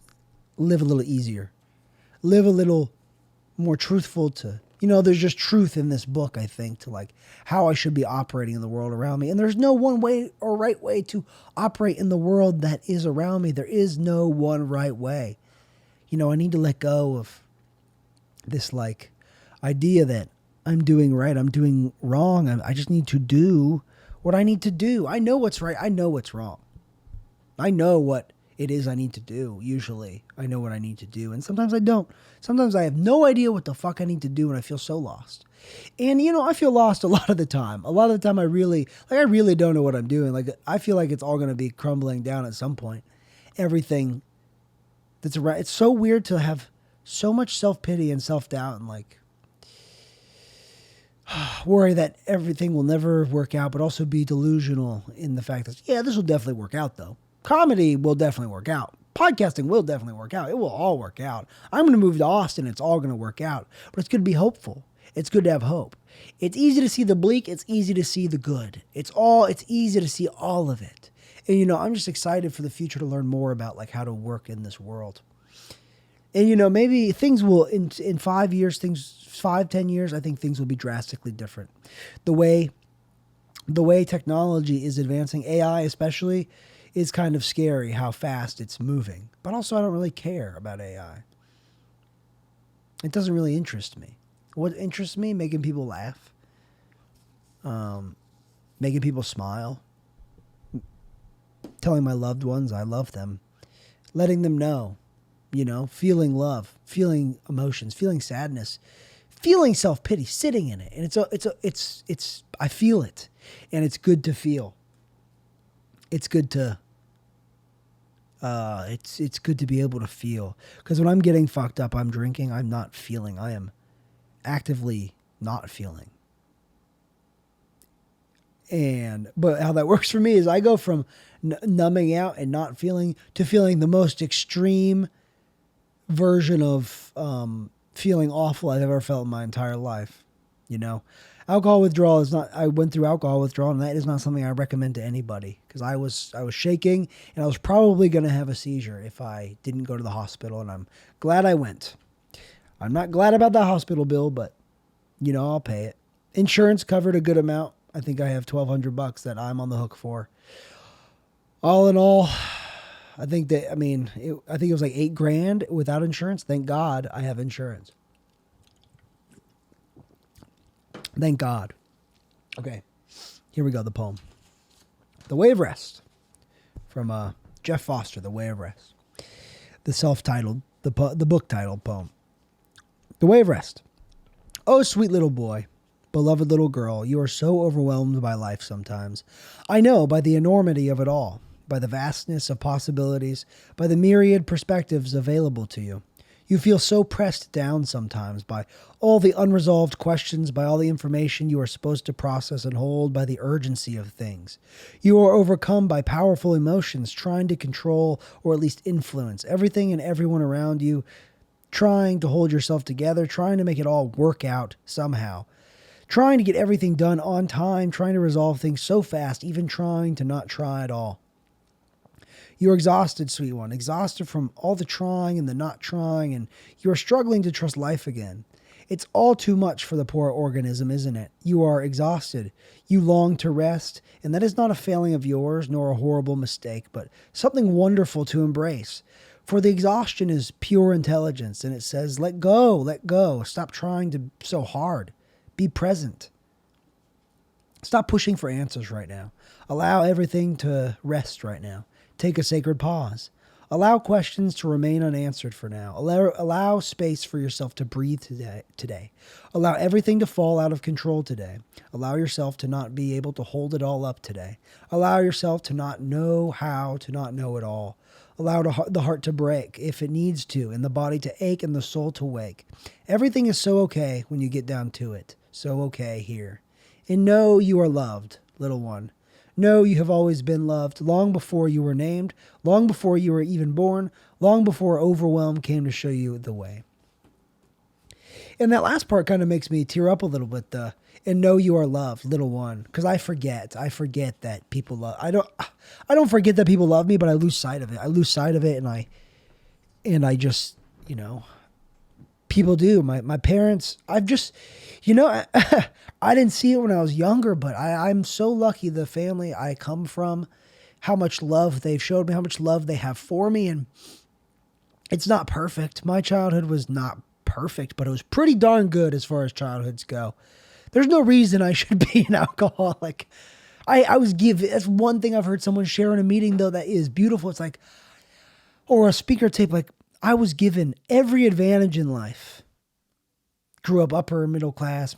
live a little easier, live a little more truthful to, there's just truth in this book, I think, to like how I should be operating in the world around me. And there's no one way or right way to operate in the world that is around me. There is no one right way. I need to let go of this like idea that I'm doing right, I'm doing wrong. I just need to do what I need to do. I know what's right. I know what's wrong. I know what it is I need to do. Usually I know what I need to do. And sometimes I don't. Sometimes I have no idea what the fuck I need to do and I feel so lost. And, I feel lost a lot of the time. A lot of the time I really don't know what I'm doing. Like, I feel like it's all going to be crumbling down at some point. Everything that's around. It's so weird to have so much self-pity and self-doubt and like worry that everything will never work out, but also be delusional in the fact that, yeah, this will definitely work out though. Comedy will definitely work out. Podcasting will definitely work out. It will all work out. I'm going to move to Austin. It's all going to work out. But it's good to be hopeful. It's good to have hope. It's easy to see the bleak. It's easy to see the good. It's easy to see all of it. And, I'm just excited for the future to learn more about like how to work in this world. And, maybe things will, in 5 years, 10 years, I think things will be drastically different. The way technology is advancing, AI especially, is kind of scary how fast it's moving. But also I don't really care about AI. It doesn't really interest me. What interests me? Making people laugh. Making people smile. Telling my loved ones I love them. Letting them know, feeling love, feeling emotions, feeling sadness, feeling self-pity, sitting in it. And it's I feel it. And it's good to feel. It's good to it's good to be able to feel, because when I'm getting fucked up, I'm drinking, I'm not feeling. I am actively not feeling. But how that works for me is I go from numbing out and not feeling to feeling the most extreme version of feeling awful I've ever felt in my entire life. Alcohol withdrawal is not, I went through alcohol withdrawal, and that is not something I recommend to anybody, because I was shaking and I was probably going to have a seizure if I didn't go to the hospital, and I'm glad I went. I'm not glad about the hospital bill, but I'll pay it. Insurance covered a good amount. I think I have $1,200 that I'm on the hook for. All in all, I think it was like $8,000 without insurance. Thank God I have insurance. Thank God. Okay, here we go, the poem. The Way of Rest, from Jeff Foster, The Way of Rest. The self-titled, the book-titled poem. The Way of Rest. Oh, sweet little boy, beloved little girl, you are so overwhelmed by life sometimes. I know, by the enormity of it all, by the vastness of possibilities, by the myriad perspectives available to you. You feel so pressed down sometimes by all the unresolved questions, by all the information you are supposed to process and hold, by the urgency of things. You are overcome by powerful emotions, trying to control or at least influence everything and everyone around you, trying to hold yourself together, trying to make it all work out somehow, trying to get everything done on time, trying to resolve things so fast, even trying to not try at all. You are exhausted, sweet one, exhausted from all the trying and the not trying, and you are struggling to trust life again. It's all too much for the poor organism, isn't it? You are exhausted. You long to rest, and that is not a failing of yours, nor a horrible mistake, but something wonderful to embrace. For the exhaustion is pure intelligence, and it says, let go, let go. Stop trying to so hard. Be present. Stop pushing for answers right now. Allow everything to rest right now. Take a sacred pause. Allow questions to remain unanswered for now. Allow space for yourself to breathe today. Allow everything to fall out of control today. Allow yourself to not be able to hold it all up today. Allow yourself to not know how to not know it all. Allow the heart to break if it needs to, and the body to ache and the soul to wake. Everything is so okay when you get down to it. So okay here. And know you are loved, little one. Know you have always been loved, long before you were named, long before you were even born, long before overwhelm came to show you the way. And that last part kind of makes me tear up a little bit, and know you are loved, little one, because I forget that people love. I don't forget that people love me, but I lose sight of it. I lose sight of it, and I just, people do. My parents, I've just, I didn't see it when I was younger, but I'm so lucky the family I come from, how much love they've showed me, how much love they have for me. And it's not perfect. My childhood was not perfect, but it was pretty darn good as far as childhoods go. There's no reason I should be an alcoholic. I was given, that's one thing I've heard someone share in a meeting though that is beautiful. It's like, or a speaker tape, like I was given every advantage in life. Grew up upper middle class,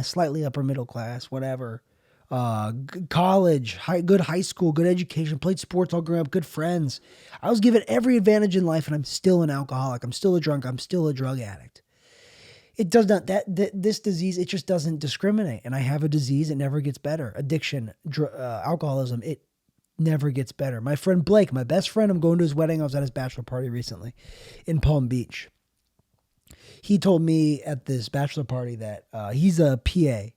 slightly upper middle class, whatever. College, good high school, good education, played sports all growing up, good friends. I was given every advantage in life, and I'm still an alcoholic. I'm still a drunk. I'm still a drug addict. It does not, this disease, it just doesn't discriminate. And I have a disease, it never gets better. Addiction, alcoholism, it never gets better. My friend Blake, my best friend, I'm going to his wedding. I was at his bachelor party recently in Palm Beach. He told me at this bachelor party that he's a PA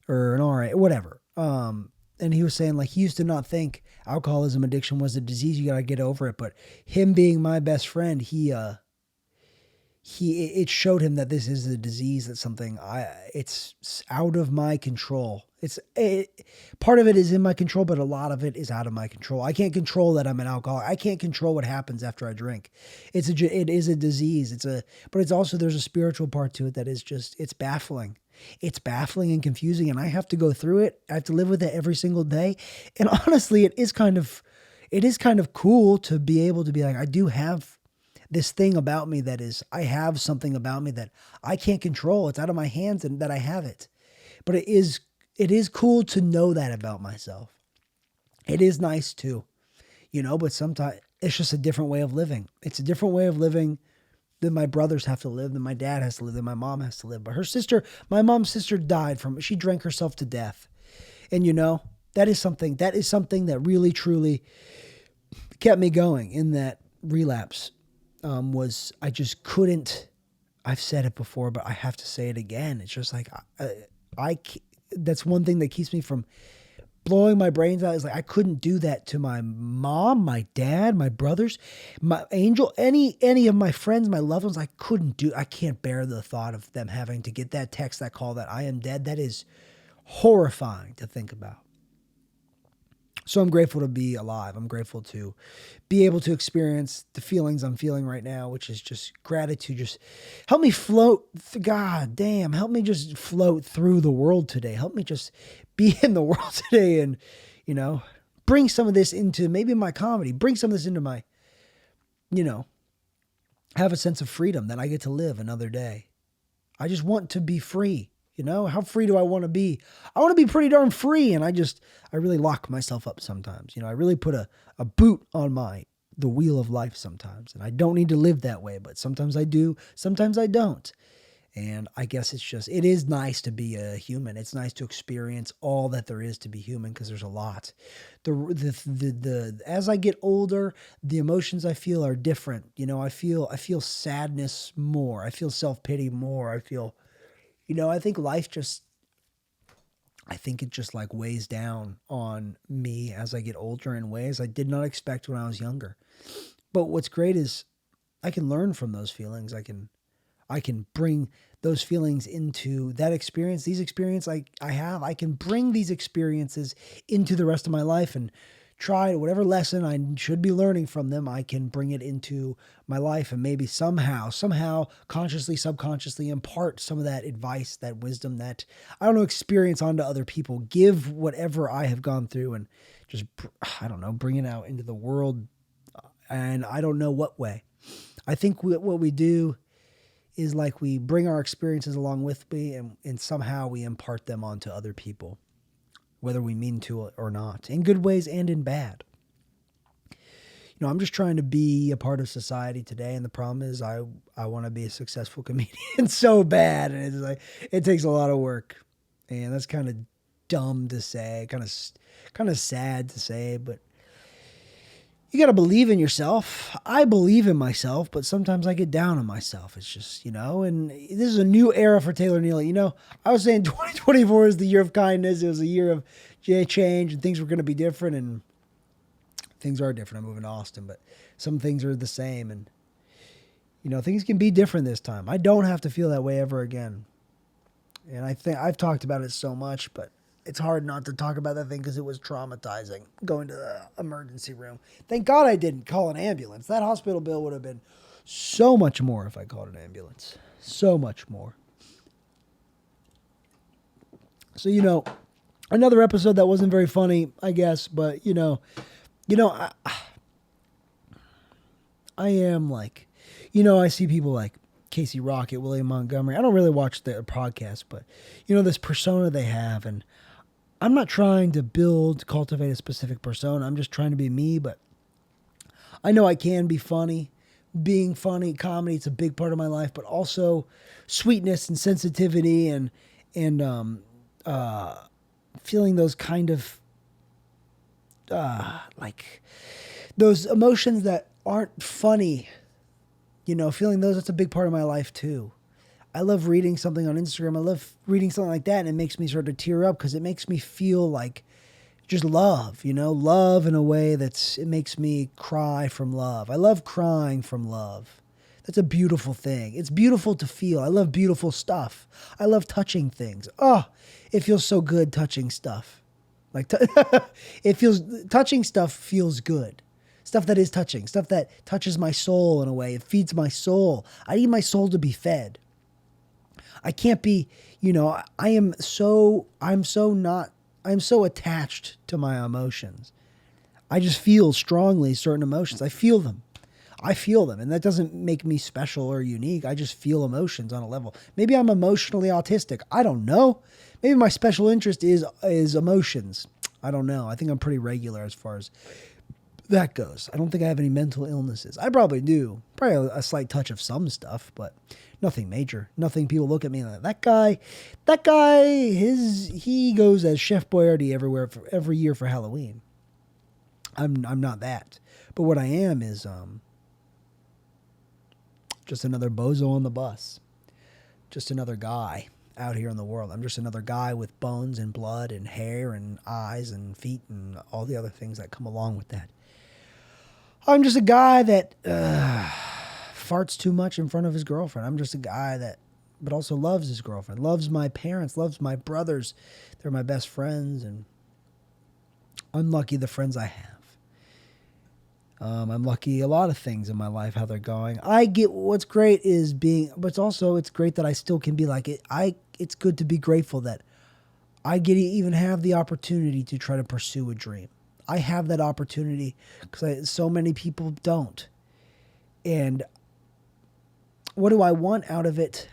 or an RA, whatever. And he was saying like he used to not think alcoholism addiction was a disease. You got to get over it. But him being my best friend, it showed him that this is a disease. That's something it's out of my control. Part of it is in my control, but a lot of it is out of my control. I can't control that I'm an alcoholic. I can't control what happens after I drink. It is a disease. But it's also, there's a spiritual part to it that is just, it's baffling. It's baffling and confusing, and I have to go through it. I have to live with it every single day. And honestly, it is kind of cool to be able to be like, I do have this thing about me that is, I have something about me that I can't control. It's out of my hands and that I have it. But it is cool to know that about myself. It is nice too, but sometimes it's just a different way of living. It's a different way of living than my brothers have to live, than my dad has to live, than my mom has to live. But my mom's sister died she drank herself to death. And that is something that really, truly kept me going in that relapse. Was I just couldn't, I've said it before, but I have to say it again. It's just like, that's one thing that keeps me from blowing my brains out, is like, I couldn't do that to my mom, my dad, my brothers, my angel, any of my friends, my loved ones. I can't bear the thought of them having to get that text, that call, that I am dead. That is horrifying to think about. So I'm grateful to be alive. I'm grateful to be able to experience the feelings I'm feeling right now, which is just gratitude. Just help me float. God damn, help me just float through the world today. Help me just be in the world today and, bring some of this into maybe my comedy, bring some of this into my, have a sense of freedom that I get to live another day. I just want to be free. How free do I want to be? I want to be pretty darn free. And I really lock myself up sometimes. I really put a boot on the wheel of life sometimes. And I don't need to live that way, but sometimes I do. Sometimes I don't. And I guess it is nice to be a human. It's nice to experience all that there is to be human, because there's a lot. As I get older, the emotions I feel are different. I feel sadness more. I feel self-pity more. I feel, I think life just, I think it just like weighs down on me as I get older in ways I did not expect when I was younger. But what's great is I can learn from those feelings. I can bring those feelings into that experience, these experiences I have. I can bring these experiences into the rest of my life and try whatever lesson I should be learning from them. I can bring it into my life and maybe somehow, consciously, subconsciously impart some of that advice, that wisdom, that I don't know, experience onto other people. Give whatever I have gone through and just, I don't know, bring it out into the world. And I don't know what way. I think what we do is like we bring our experiences along with me and somehow we impart them onto other people, whether we mean to or not, in good ways and in bad. I'm just trying to be a part of society today, and the problem is I want to be a successful comedian so bad, and it's like it takes a lot of work, and that's kind of dumb to say, kind of sad to say, but you got to believe in yourself. I believe in myself, but sometimes I get down on myself. It's just, and this is a new era for Taylor Neely. I was saying 2024 is the year of kindness. It was a year of change and things were going to be different, and things are different. I'm moving to Austin, but some things are the same, and, things can be different this time. I don't have to feel that way ever again. And I think I've talked about it so much, but it's hard not to talk about that thing because it was traumatizing going to the emergency room. Thank God I didn't call an ambulance. That hospital bill would have been so much more if I called an ambulance. So much more. So, another episode that wasn't very funny, I guess, but, I am like, I see people like Casey Rocket, William Montgomery. I don't really watch their podcast, but, this persona they have, and I'm not trying to cultivate a specific persona. I'm just trying to be me, but I know I can be funny. Being funny, comedy, it's a big part of my life, but also sweetness and sensitivity and feeling those kind of like those emotions that aren't funny, feeling those, that's a big part of my life too. I love reading something on Instagram. I love reading something like that, and it makes me sort of tear up because it makes me feel like just love, love in a way it makes me cry from love. I love crying from love. That's a beautiful thing. It's beautiful to feel. I love beautiful stuff. I love touching things. Oh, it feels so good touching stuff. Like touching stuff feels good. Stuff that is touching, stuff that touches my soul in a way. It feeds my soul. I need my soul to be fed. I can't be, I'm so attached to my emotions. I just feel strongly certain emotions. I feel them. And that doesn't make me special or unique. I just feel emotions on a level. Maybe I'm emotionally autistic. I don't know. Maybe my special interest is emotions. I don't know. I think I'm pretty regular as far as that goes. I don't think I have any mental illnesses. I probably do. Probably a slight touch of some stuff, but nothing major. Nothing people look at me like, that guy, he goes as Chef Boyardee every year for Halloween. I'm not that. But what I am is just another bozo on the bus. Just another guy out here in the world. I'm just another guy with bones and blood and hair and eyes and feet and all the other things that come along with that. I'm just a guy that farts too much in front of his girlfriend. I'm just a guy that, but also loves his girlfriend, loves my parents, loves my brothers. They're my best friends, and I'm lucky the friends I have. I'm lucky a lot of things in my life, how they're going. I get what's great is but it's great that I still can be like it. It's good to be grateful that I get to even have the opportunity to try to pursue a dream. I have that opportunity because so many people don't. And what do I want out of it?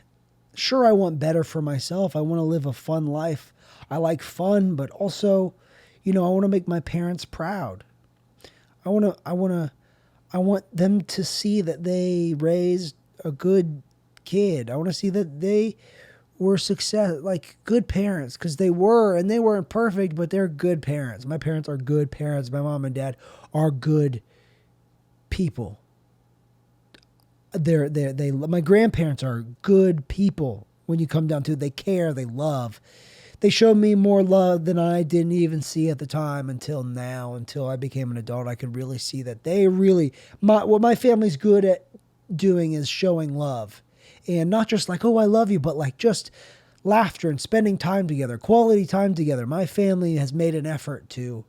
Sure, I want better for myself. I want to live a fun life. I like fun, but also, I want to make my parents proud. I want them to see that they raised a good kid. I want to see that they were good parents, because they were, and they weren't perfect, but they're good parents. My parents are good parents. My mom and dad are good people. My grandparents are good people. When you come down to it, they care, they love, they showed me more love than I didn't even see at the time until now, until I became an adult. I could really see that they really, what my family's good at doing is showing love. And not just like, oh, I love you, but like just laughter and spending time together, quality time together. My family has made an effort to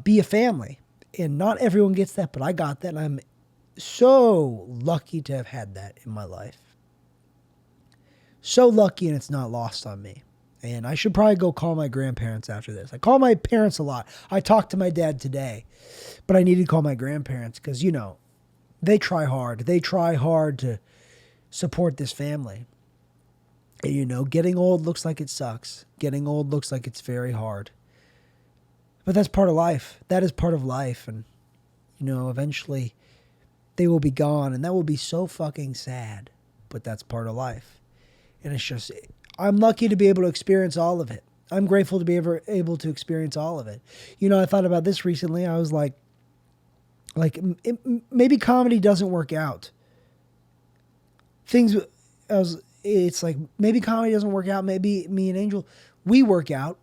be a family. And not everyone gets that, but I got that. And I'm so lucky to have had that in my life. So lucky, and it's not lost on me. And I should probably go call my grandparents after this. I call my parents a lot. I talked to my dad today, but I need to call my grandparents because, you know, they try hard. They try hard to support this family. And, you know, getting old looks like it sucks. Getting old looks like it's very hard. But that's part of life. That is part of life. And, you know, eventually they will be gone. And that will be so fucking sad. But that's part of life. And it's just, I'm lucky to be able to experience all of it. I'm grateful to be able to experience all of it. You know, I thought about this recently. I was like maybe comedy doesn't work out. It's like maybe comedy doesn't work out. Maybe me and Angel, we work out,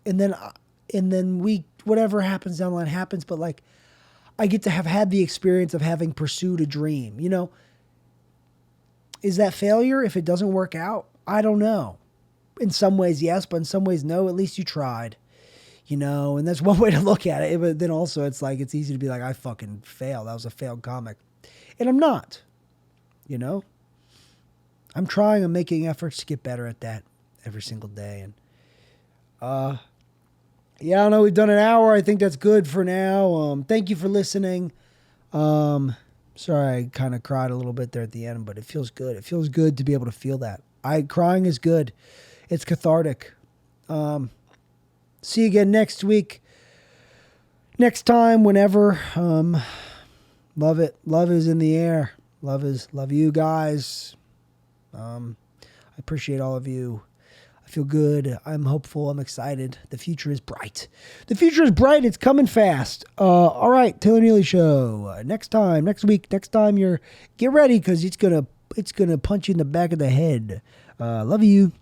and then we, whatever happens down the line happens. But like, I get to have had the experience of having pursued a dream. You know, is that failure if it doesn't work out? I don't know. In some ways, yes, but in some ways, no. At least you tried. You know, and that's one way to look at it. But then also it's like, it's easy to be like, I fucking failed. That was a failed comic. And I'm not, you know, I'm trying, I'm making efforts to get better at that every single day. And, yeah, I don't know. We've done an hour. I think that's good for now. Thank you for listening. Sorry, I kind of cried a little bit there at the end, but it feels good. It feels good to be able to feel that. Crying is good. It's cathartic. See you again next week. Next time, whenever. Love it. Love is in the air. Love you guys. I appreciate all of you. I feel good. I'm hopeful. I'm excited. The future is bright. The future is bright. It's coming fast. All right. Taylor Neely Show. Next time, next week, next time get ready because it's going to punch you in the back of the head. Love you.